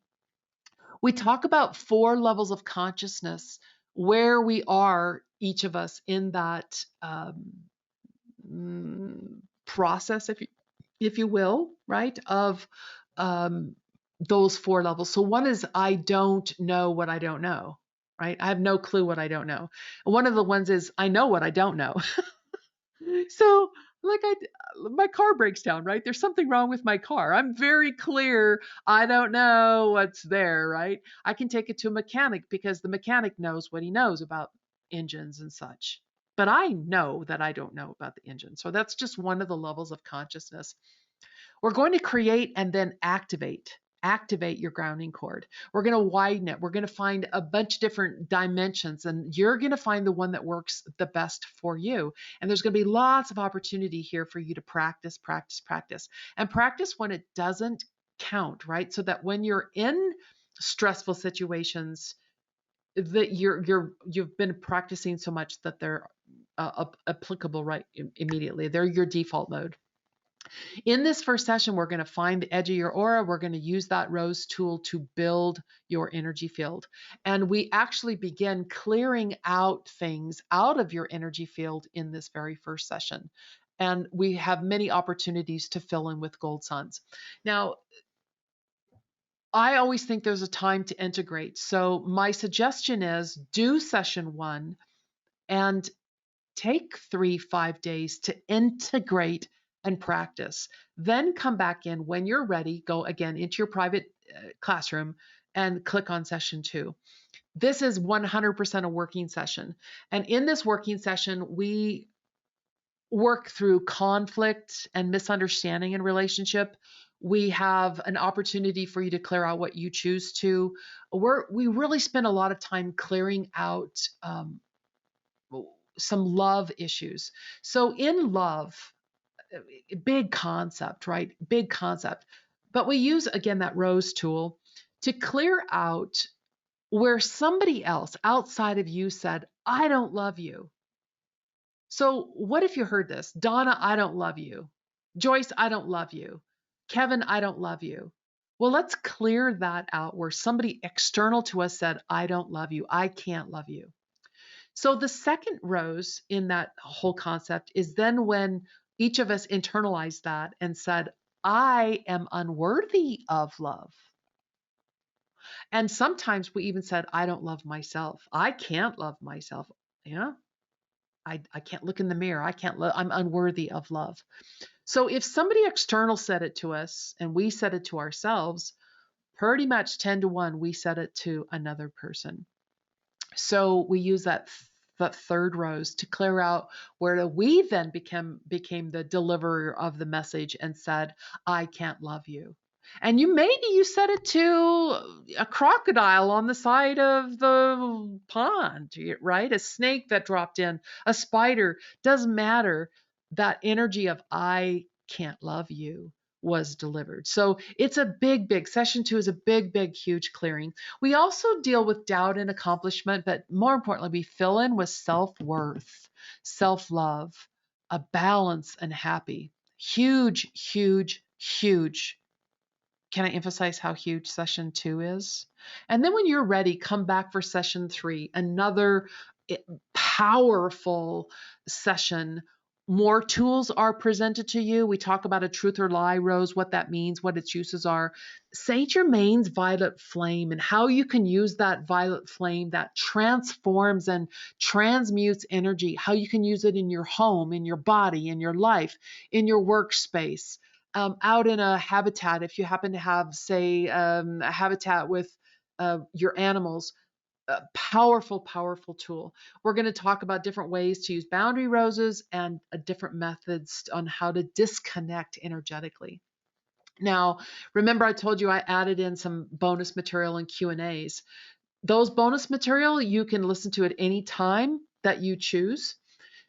We talk about 4 levels of consciousness, where we are, each of us, in that process, if you will, right? Of um, those 4 levels. So one is, I don't know what I don't know, right? I have no clue what I don't know. And one of the ones is, I know what I don't know. So, like, my car breaks down, right? There's something wrong with my car. I'm very clear. I don't know what's there, right? I can take it to a mechanic because the mechanic knows what he knows about engines and such. But I know that I don't know about the engine. So that's just one of the levels of consciousness. We're going to create and then activate your grounding cord. We're going to widen it. We're going to find a bunch of different dimensions, and you're going to find the one that works the best for you. And there's going to be lots of opportunity here for you to practice, practice, practice, and practice when it doesn't count, right? So that when you're in stressful situations, that you've been practicing so much that they're applicable right immediately. They're your default mode. In this first session, we're going to find the edge of your aura. We're going to use that rose tool to build your energy field. And we actually begin clearing out things out of your energy field in this very first session. And we have many opportunities to fill in with gold suns. Now, I always think there's a time to integrate. So my suggestion is, do session one and take 3-5 days to integrate and practice. Then come back in when you're ready, go again into your private classroom and click on session two. This is 100% a working session. And in this working session, we work through conflict and misunderstanding in relationship. We have an opportunity for you to clear out what you choose to. We really spend a lot of time clearing out some love issues. So in love, big concept, right? Big concept. But we use, again, that rose tool to clear out where somebody else outside of you said, I don't love you. So what if you heard this? Donna, I don't love you. Joyce, I don't love you. Kevin, I don't love you. Well, let's clear that out where somebody external to us said, I don't love you. I can't love you. So the second rose in that whole concept is then when each of us internalized that and said, I am unworthy of love. And sometimes we even said, I don't love myself. I can't love myself. Yeah. I can't look in the mirror. I'm unworthy of love. So if somebody external said it to us and we said it to ourselves, pretty much 10 to 1, we said it to another person. So we use that third rose to clear out where we then became the deliverer of the message and said, I can't love you. And you said it to a crocodile on the side of the pond, right? A snake that dropped in, a spider, doesn't matter. That energy of I can't love you was delivered. So it's a big session two is a big, huge clearing. We also deal with doubt and accomplishment, but more importantly, we fill in with self-worth, self-love, a balance and happy. Huge, huge, huge. Can I emphasize how huge session two is? And then when you're ready, come back for session three, another powerful session. More tools are presented to you. We talk about a truth or lie rose, what that means, what its uses are. Saint Germain's violet flame and how you can use that violet flame that transforms and transmutes energy, how you can use it in your home, in your body, in your life, in your workspace. out in a habitat, if you happen to have, say, a habitat with your animals, a powerful, powerful tool. We're going to talk about different ways to use boundary roses and different methods on how to disconnect energetically. Now, remember I told you I added in some bonus material and Q&As. Those bonus material you can listen to at any time that you choose.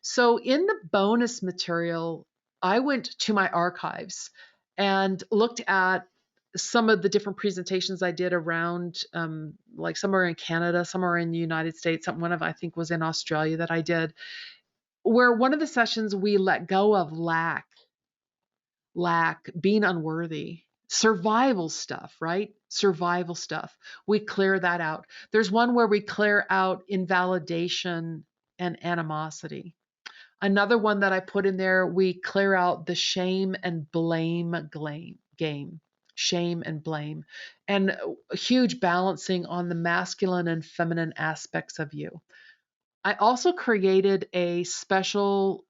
So in the bonus material, I went to my archives and looked at some of the different presentations I did around, like some are in Canada, some are in the United States, one of I think was in Australia that I did, where one of the sessions we let go of lack, being unworthy, survival stuff, right? Survival stuff. We clear that out. There's one where we clear out invalidation and animosity. Another one that I put in there, we clear out the shame and blame game. Shame and blame. And a huge balancing on the masculine and feminine aspects of you. I also created a special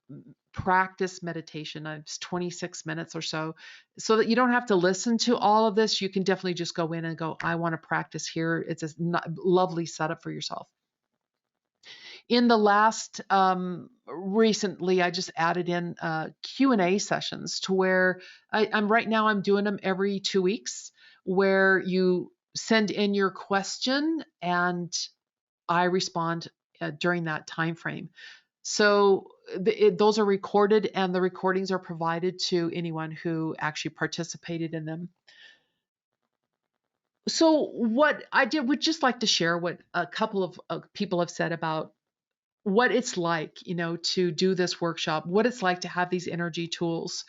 practice meditation. It's 26 minutes or so that you don't have to listen to all of this. You can definitely just go in and go, I want to practice here. It's a lovely setup for yourself. In the last recently, I just added in Q&A sessions to where I'm right now, I'm doing them every 2 weeks, where you send in your question and I respond during that time frame. So those are recorded and the recordings are provided to anyone who actually participated in them. So what I did would just like to share what a couple of people have said about what it's like, to do this workshop, what it's like to have these energy tools,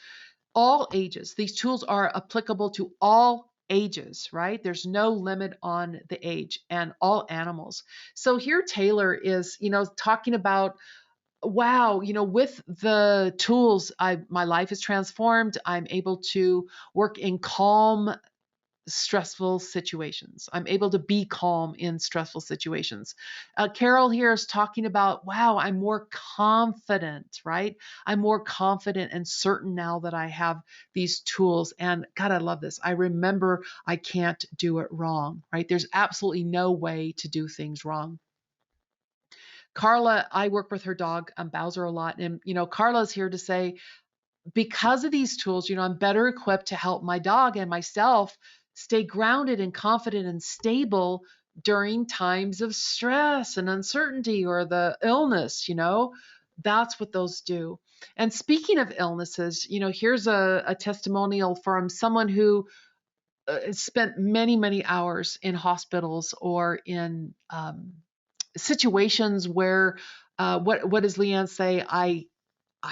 all ages. These tools are applicable to all ages, right? There's no limit on the age and all animals. So here Taylor is, talking about, wow, with the tools, my life is transformed. I'm able to work in calm, stressful situations. I'm able to be calm in stressful situations. Carol here is talking about, wow, I'm more confident, right? I'm more confident and certain now that I have these tools. And God, I love this. I remember I can't do it wrong, right? There's absolutely no way to do things wrong. Carla, I work with her dog, Bowser, a lot. And, Carla's here to say, because of these tools, I'm better equipped to help my dog and myself stay grounded and confident and stable during times of stress and uncertainty or the illness. That's what those do. And speaking of illnesses, here's a testimonial from someone who spent many, many hours in hospitals or in situations where, what does Leanne say? I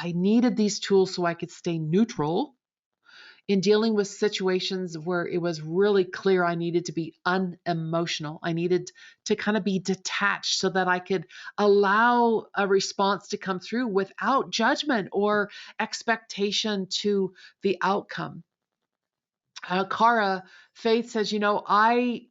needed these tools so I could stay neutral in dealing with situations where it was really clear I needed to be unemotional. I needed to kind of be detached so that I could allow a response to come through without judgment or expectation to the outcome. Cara, Faith says, I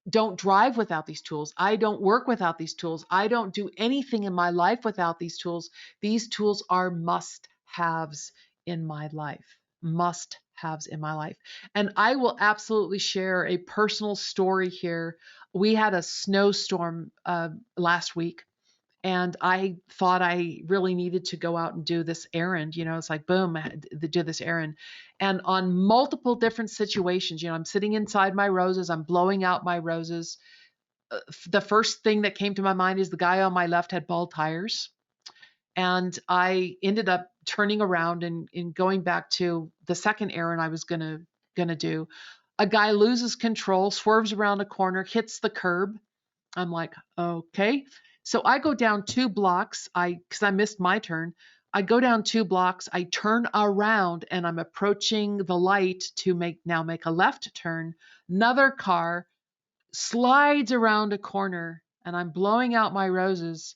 don't drive without these tools. I don't work without these tools. I don't do anything in my life without these tools. These tools are must haves in my life. Must haves in my life. And I will absolutely share a personal story here. We had a snowstorm last week and I thought I really needed to go out and do this errand. It's like, boom, I had to do this errand. And on multiple different situations, I'm sitting inside my roses, I'm blowing out my roses. The first thing that came to my mind is the guy on my left had bald tires. And I ended up turning around and going back to the second errand I was gonna do. A guy loses control, swerves around a corner, hits the curb. I'm like, okay. So I go down 2 blocks. Because I missed my turn. I go down 2 blocks. I turn around and I'm approaching the light to make a left turn. Another car slides around a corner and I'm blowing out my roses.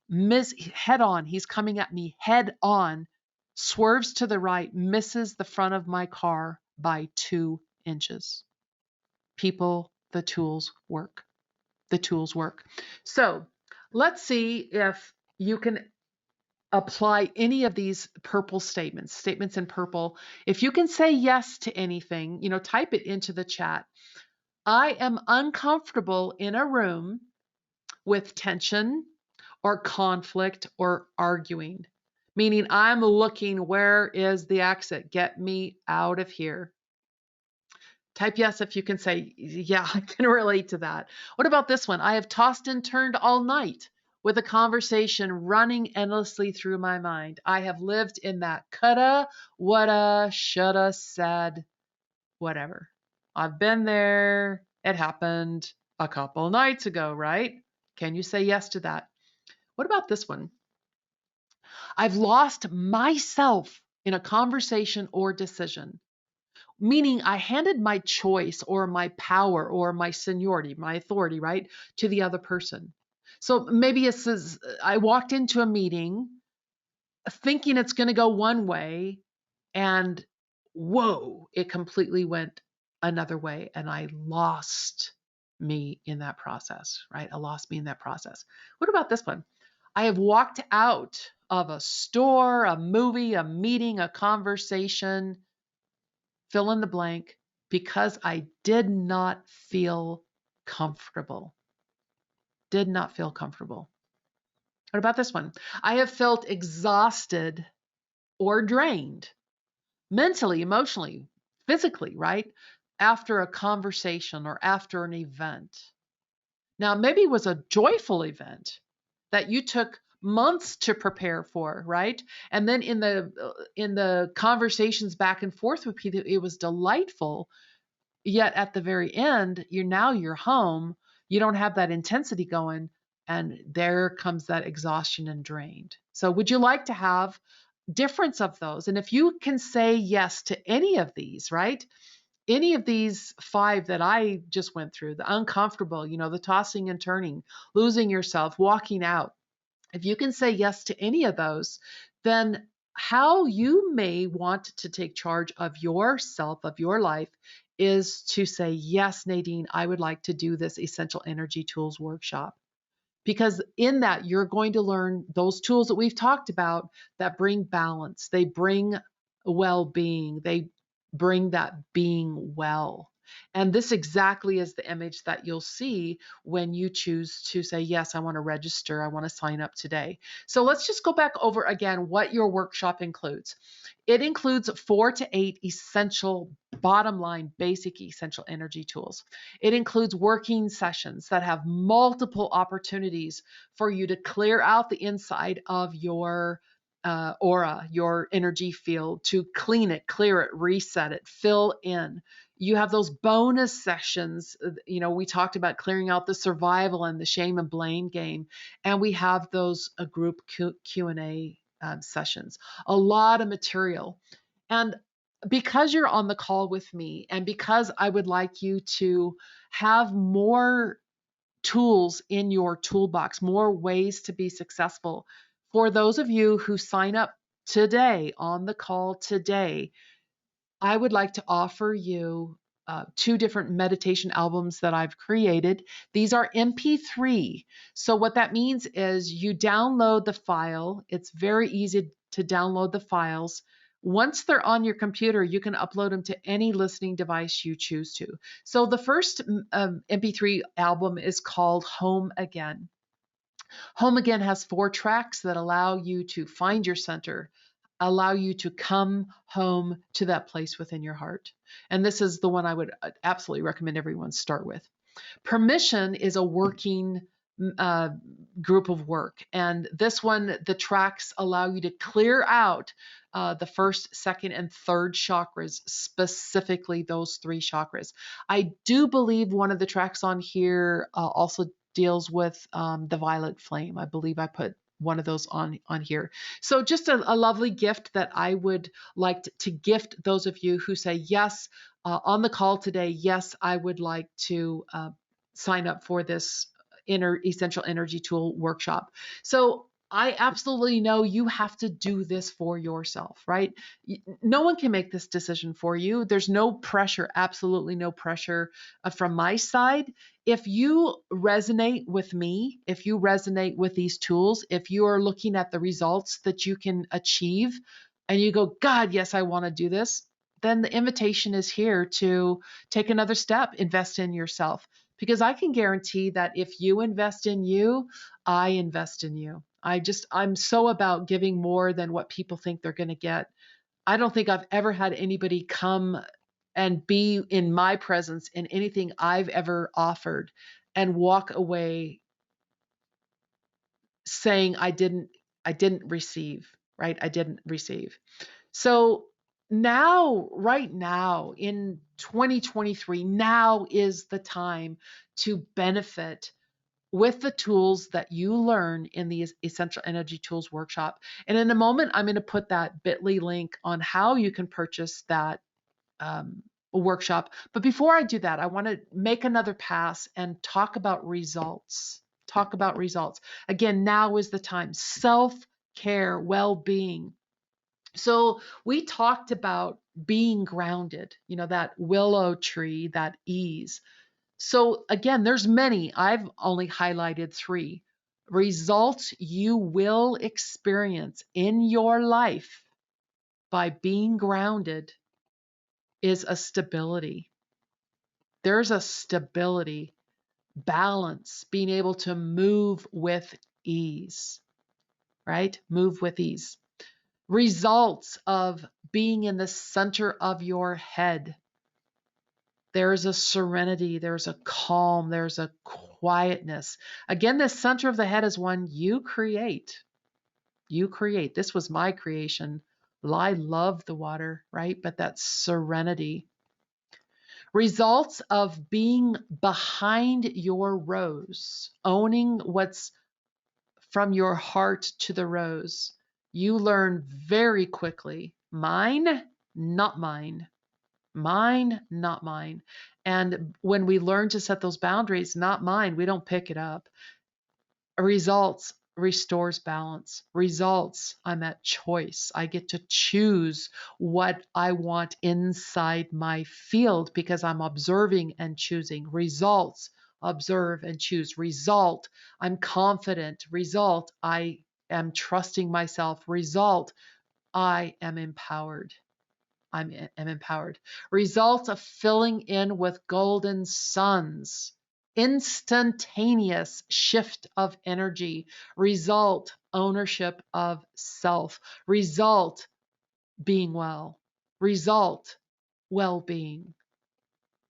Miss head on. He's coming at me head on. Swerves to the right, misses the front of my car by 2 inches. People, the tools work. The tools work. So let's see if you can apply any of these purple statements in purple. If you can say yes to anything, type it into the chat. I am uncomfortable in a room with tension or conflict or arguing, meaning I'm looking, where is the exit? Get me out of here. Type yes if you can say, yeah, I can relate to that. What about this one? I have tossed and turned all night with a conversation running endlessly through my mind. I have lived in that coulda, woulda, shoulda, said, whatever. I've been there. It happened a couple nights ago, right? Can you say yes to that? What about this one? I've lost myself in a conversation or decision, meaning I handed my choice or my power or my seniority, my authority, right, to the other person. So maybe it says I walked into a meeting thinking it's going to go one way, and whoa, it completely went another way, and I lost me in that process, right? I lost me in that process. What about this one? I have walked out of a store, a movie, a meeting, a conversation, fill in the blank, because I did not feel comfortable. Did not feel comfortable. What about this one? I have felt exhausted or drained mentally, emotionally, physically, right? After a conversation or after an event. Now, maybe it was a joyful event that you took months to prepare for, right? And then in the conversations back and forth with people, it was delightful. Yet at the very end, you're home, you don't have that intensity going, and there comes that exhaustion and drained. So would you like to have difference of those? And if you can say yes to any of these, right? Any of these five that I just went through, the uncomfortable, the tossing and turning, losing yourself, walking out, if you can say yes to any of those, then how you may want to take charge of yourself, of your life, is to say, yes, Nadine, I would like to do this Essential Energy Tools workshop. Because in that, you're going to learn those tools that we've talked about that bring balance, they bring well being, they bring that being well. And this exactly is the image that you'll see when you choose to say, yes, I want to register, I want to sign up today. So let's just go back over again what your workshop includes. It includes 4 to 8 essential, bottom line, basic essential energy tools. It includes working sessions that have multiple opportunities for you to clear out the inside of your aura, your energy field, to clean it, clear it, reset it, fill in. You have those bonus sessions. We talked about clearing out the survival and the shame and blame game, and we have those group Q&A sessions. A lot of material. And because you're on the call with me, and because I would like you to have more tools in your toolbox, more ways to be successful, for those of you who sign up today on the call today, I would like to offer you 2 different meditation albums that I've created. These are MP3. So what that means is you download the file. It's very easy to download the files. Once they're on your computer, you can upload them to any listening device you choose to. So the first MP3 album is called Home Again. Home Again has 4 tracks that allow you to find your center, allow you to come home to that place within your heart. And this is the one I would absolutely recommend everyone start with. Permission is a working uh, group of work. And this one, the tracks allow you to clear out the first, second, and third chakras, specifically those 3 chakras. I do believe one of the tracks on here also deals with the violet flame. I believe I put one of those on here. So just a lovely gift that I would like to gift those of you who say, yes, on the call today, yes, I would like to sign up for this Essential Energy Tool workshop. So I absolutely know you have to do this for yourself, right? No one can make this decision for you. There's no pressure, absolutely no pressure from my side. If you resonate with me, if you resonate with these tools, if you are looking at the results that you can achieve and you go, God, yes, I want to do this, then the invitation is here to take another step, invest in yourself. Because I can guarantee that if you invest in you, I invest in you. I'm so about giving more than what people think they're going to get. I don't think I've ever had anybody come and be in my presence in anything I've ever offered and walk away saying I didn't receive, right? I didn't receive. So now, right now in 2023, now is the time to benefit with the tools that you learn in the Essential Energy Tools workshop. And in a moment, I'm going to put that bit.ly link on how you can purchase that workshop. But before I do that, I want to make another pass and talk about results. Talk about results. Again, now is the time. Self care, well being. So we talked about being grounded, that willow tree, that ease. So again, there's many. I've only highlighted 3 results you will experience in your life by being grounded is a stability. There's a stability, balance, being able to move with ease, right? Move with ease. Results of being in the center of your head. There's a serenity, there's a calm, there's a quietness. Again, the center of the head is one you create. You create. This was my creation. I love the water, right? But that serenity. Results of being behind your rose, owning what's from your heart to the rose. You learn very quickly mine, not mine. Mine, not mine. And when we learn to set those boundaries, not mine, we don't pick it up. Results restores balance. Results, I'm at choice. I get to choose what I want inside my field because I'm observing and choosing. Results, observe and choose. Result, I'm confident. Result, I am trusting myself. Result, I am empowered. Am empowered. Result of filling in with golden suns. Instantaneous shift of energy. Result, ownership of self. Result, being well. Result, well being.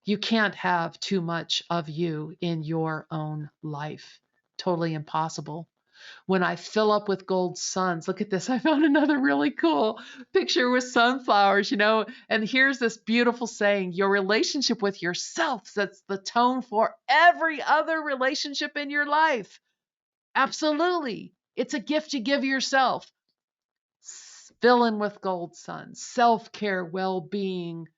You can't have too much of you in your own life. Totally impossible. When I fill up with gold suns. Look at this. I found another really cool picture with sunflowers. And here's this beautiful saying, your relationship with yourself sets the tone for every other relationship in your life. Absolutely. It's a gift you give yourself. Fill in with gold suns, self-care, well-being,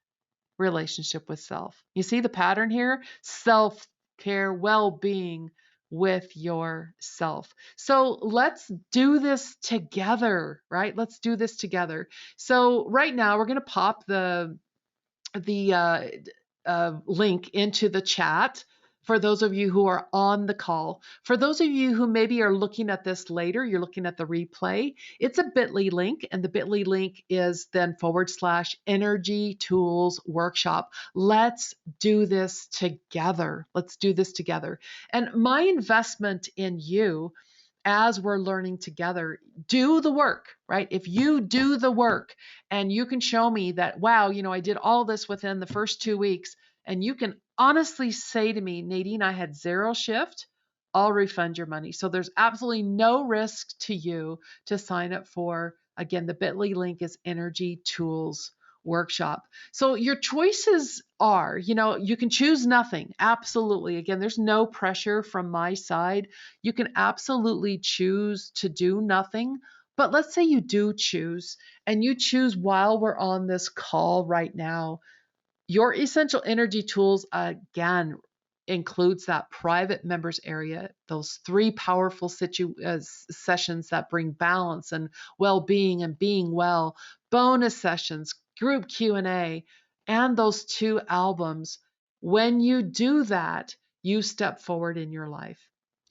relationship with self. You see the pattern here? Self care, well being with yourself. So let's do this together, right? Let's do this together. So right now we're going to pop the link into the chat for those of you who are on the call. For those of you who maybe are looking at this later, you're looking at the replay, it's a bit.ly link, and the bit.ly link is then / energy tools workshop. Let's do this together. Let's do this together. And my investment in you as we're learning together, do the work, right? If you do the work and you can show me that, wow, I did all this within the first 2 weeks, and you can honestly say to me, Nadine, I had 0 shift, I'll refund your money. So there's absolutely no risk to you to sign up for, again, the bit.ly link is Energy Tools Workshop. So your choices are, you can choose nothing. Absolutely. Again, there's no pressure from my side. You can absolutely choose to do nothing. But let's say you do choose, and you choose while we're on this call right now, your essential energy tools, again, includes that private members area, those three powerful sessions that bring balance and well-being and being well, bonus sessions, group Q&A, and those two albums. When you do that, you step forward in your life.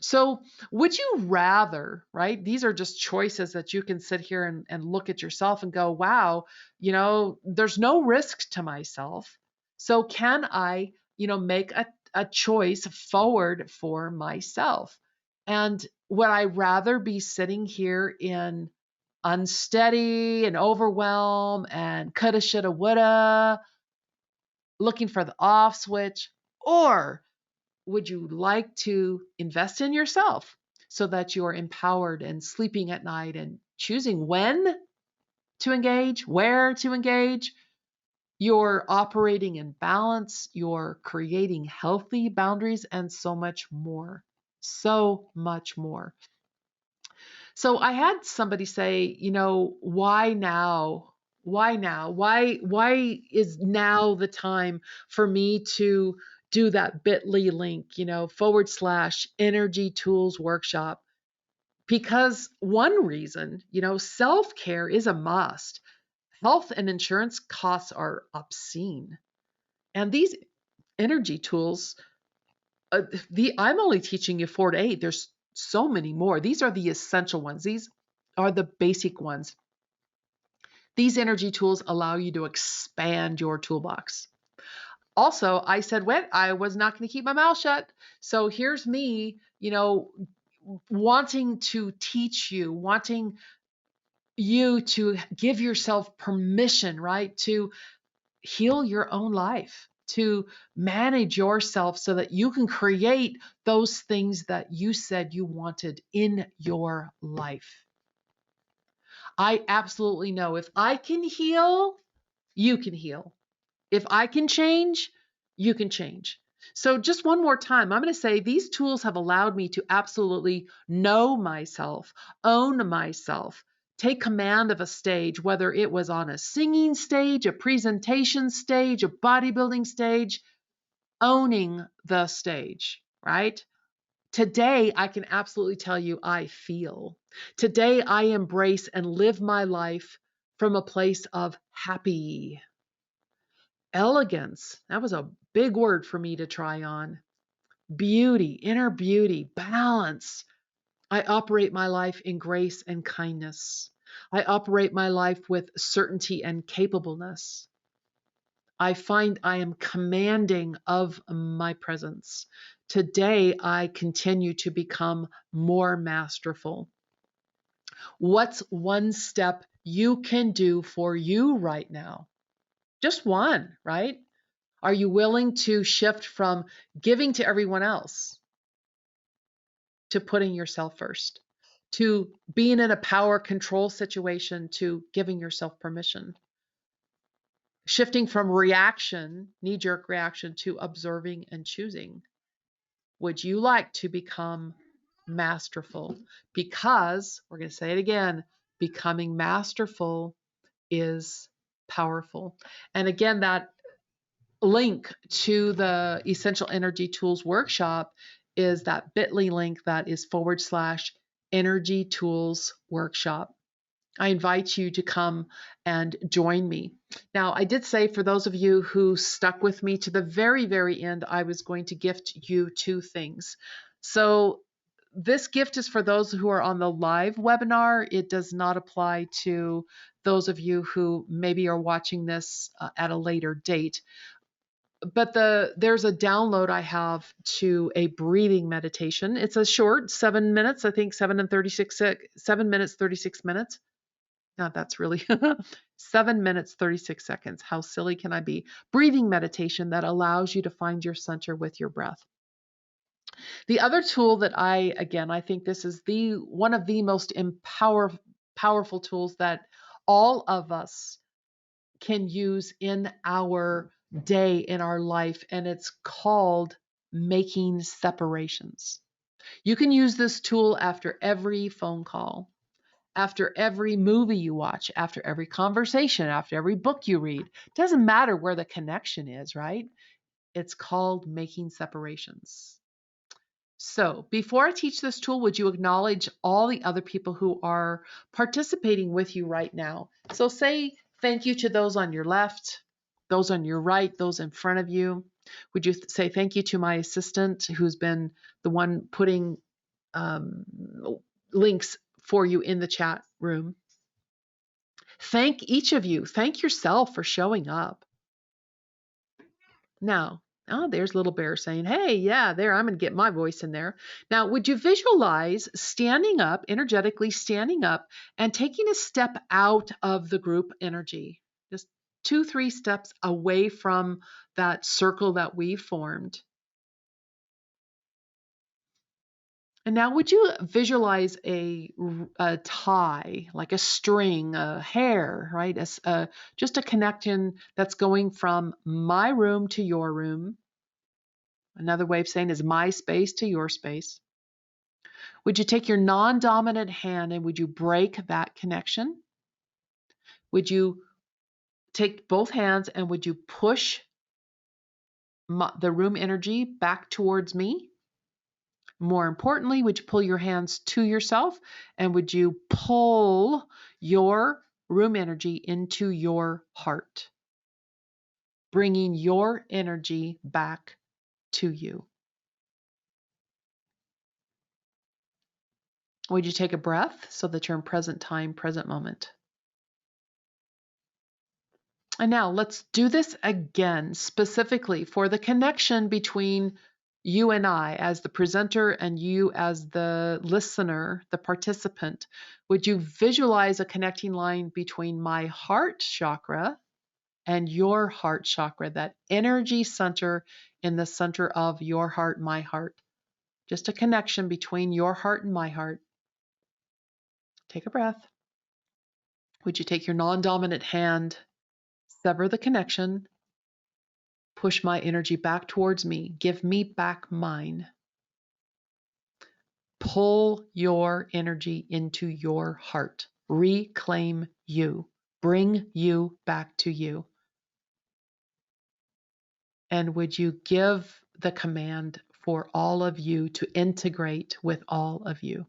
So, would you rather, right? These are just choices that you can sit here and look at yourself and go, wow, there's no risk to myself. So, can I, make a choice forward for myself? And would I rather be sitting here in unsteady and overwhelm and coulda, shoulda, woulda, looking for the off switch? Or would you like to invest in yourself so that you're empowered and sleeping at night and choosing when to engage, where to engage? You're operating in balance, you're creating healthy boundaries, and so much more. So much more. So I had somebody say, why now? Why now? Why is now the time for me to do that bit.ly link, / energy tools workshop? Because one reason, self-care is a must. Health and insurance costs are obscene. And these energy tools, I'm only teaching you 4 to 8. There's so many more. These are the essential ones. These are the basic ones. These energy tools allow you to expand your toolbox. Also, I said, what? I was not going to keep my mouth shut. So here's me, wanting to teach you, wanting you to give yourself permission, right? To heal your own life, to manage yourself so that you can create those things that you said you wanted in your life. I absolutely know if I can heal, you can heal. If I can change, you can change. So, just one more time, I'm going to say these tools have allowed me to absolutely know myself, own myself, take command of a stage, whether it was on a singing stage, a presentation stage, a bodybuilding stage, owning the stage, right? Today, I can absolutely tell you I feel. Today, I embrace and live my life from a place of happy. Elegance, that was a big word for me to try on. Beauty, inner beauty, balance. I operate my life in grace and kindness. I operate my life with certainty and capableness. I find I am commanding of my presence. Today, I continue to become more masterful. What's one step you can do for you right now? Just one, right? Are you willing to shift from giving to everyone else to putting yourself first, to being in a power control situation to giving yourself permission, shifting from reaction, knee jerk reaction, to observing and choosing? Would you like to become masterful? Because, we're going to say it again, becoming masterful is powerful. And again, that link to the Essential Energy Tools workshop is that bit.ly link that is / energy tools workshop. I invite you to come and join me. Now, I did say for those of you who stuck with me to the very, very end, I was going to gift you 2 things. So this gift is for those who are on the live webinar. It does not apply to those of you who maybe are watching this at a later date. But there's a download I have to a breathing meditation. It's a short 7 minutes, I think 7 minutes 36 minutes. Now that's really 7 minutes 36 seconds. How silly can I be? Breathing meditation that allows you to find your center with your breath. The other tool that I think this is the one of the most powerful tools that all of us can use in our day, in our life, and it's called making separations. You can use this tool after every phone call, after every movie you watch, after every conversation, after every book you read. It doesn't matter where the connection is, right? It's called making separations. So, before I teach this tool, would you acknowledge all the other people who are participating with you right now? So, say thank you to those on your left, those on your right, those in front of you. Would you say thank you to my assistant who's been the one putting um, links for you in the chat room? Thank each of you. Thank yourself for showing up. Now, oh, there's Little Bear saying, hey, yeah, there, I'm going to get my voice in there. Now, would you visualize standing up, energetically standing up, and taking a step out of the group energy? Just 2, 3 steps away from that circle that we formed. And now, would you visualize a tie, like a string, a hair, right? Just a connection that's going from my room to your room. Another way of saying is my space to your space. Would you take your non-dominant hand and would you break that connection? Would you take both hands and would you push the room energy back towards me? More importantly, would you pull your hands to yourself and would you pull your room energy into your heart, bringing your energy back to you? Would you take a breath so that you're in present time, present moment? And now let's do this again, specifically for the connection between you and I as the presenter and you as the listener, the participant. Would you visualize a connecting line between my heart chakra and your heart chakra, that energy center in the center of your heart, my heart? Just a connection between your heart and my heart. Take a breath. Would you take your non-dominant hand, sever the connection, push my energy back towards me, give me back mine. Pull your energy into your heart. Reclaim you. Bring you back to you. And would you give the command for all of you to integrate with all of you?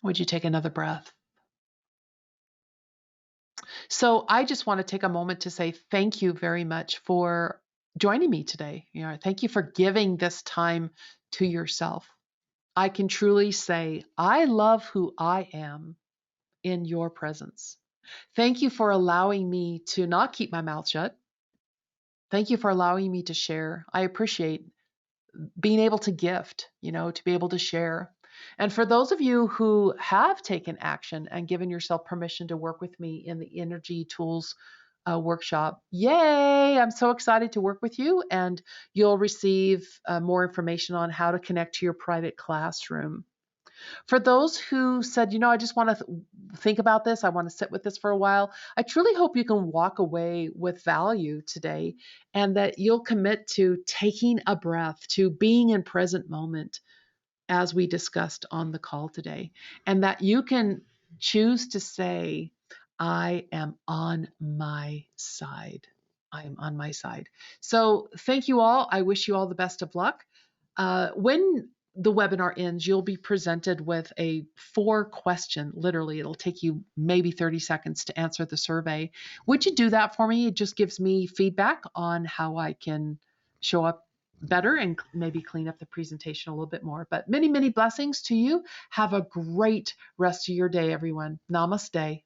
Would you take another breath? So I just want to take a moment to say thank you very much for joining me today. Thank you for giving this time to yourself. I can truly say, I love who I am in your presence. Thank you for allowing me to not keep my mouth shut. Thank you for allowing me to share. I appreciate being able to gift, to be able to share. And for those of you who have taken action and given yourself permission to work with me in the Energy Tools workshop, yay! I'm so excited to work with you, and you'll receive more information on how to connect to your private classroom. For those who said, I just want to think about this, I want to sit with this for a while, I truly hope you can walk away with value today and that you'll commit to taking a breath, to being in present moment as we discussed on the call today, and that you can choose to say, I am on my side. I am on my side. So thank you all. I wish you all the best of luck. When the webinar ends, you'll be presented with a 4-question, literally, it'll take you maybe 30 seconds to answer the survey. Would you do that for me? It just gives me feedback on how I can show up better and maybe clean up the presentation a little bit more. But many, many blessings to you. Have a great rest of your day, everyone. Namaste.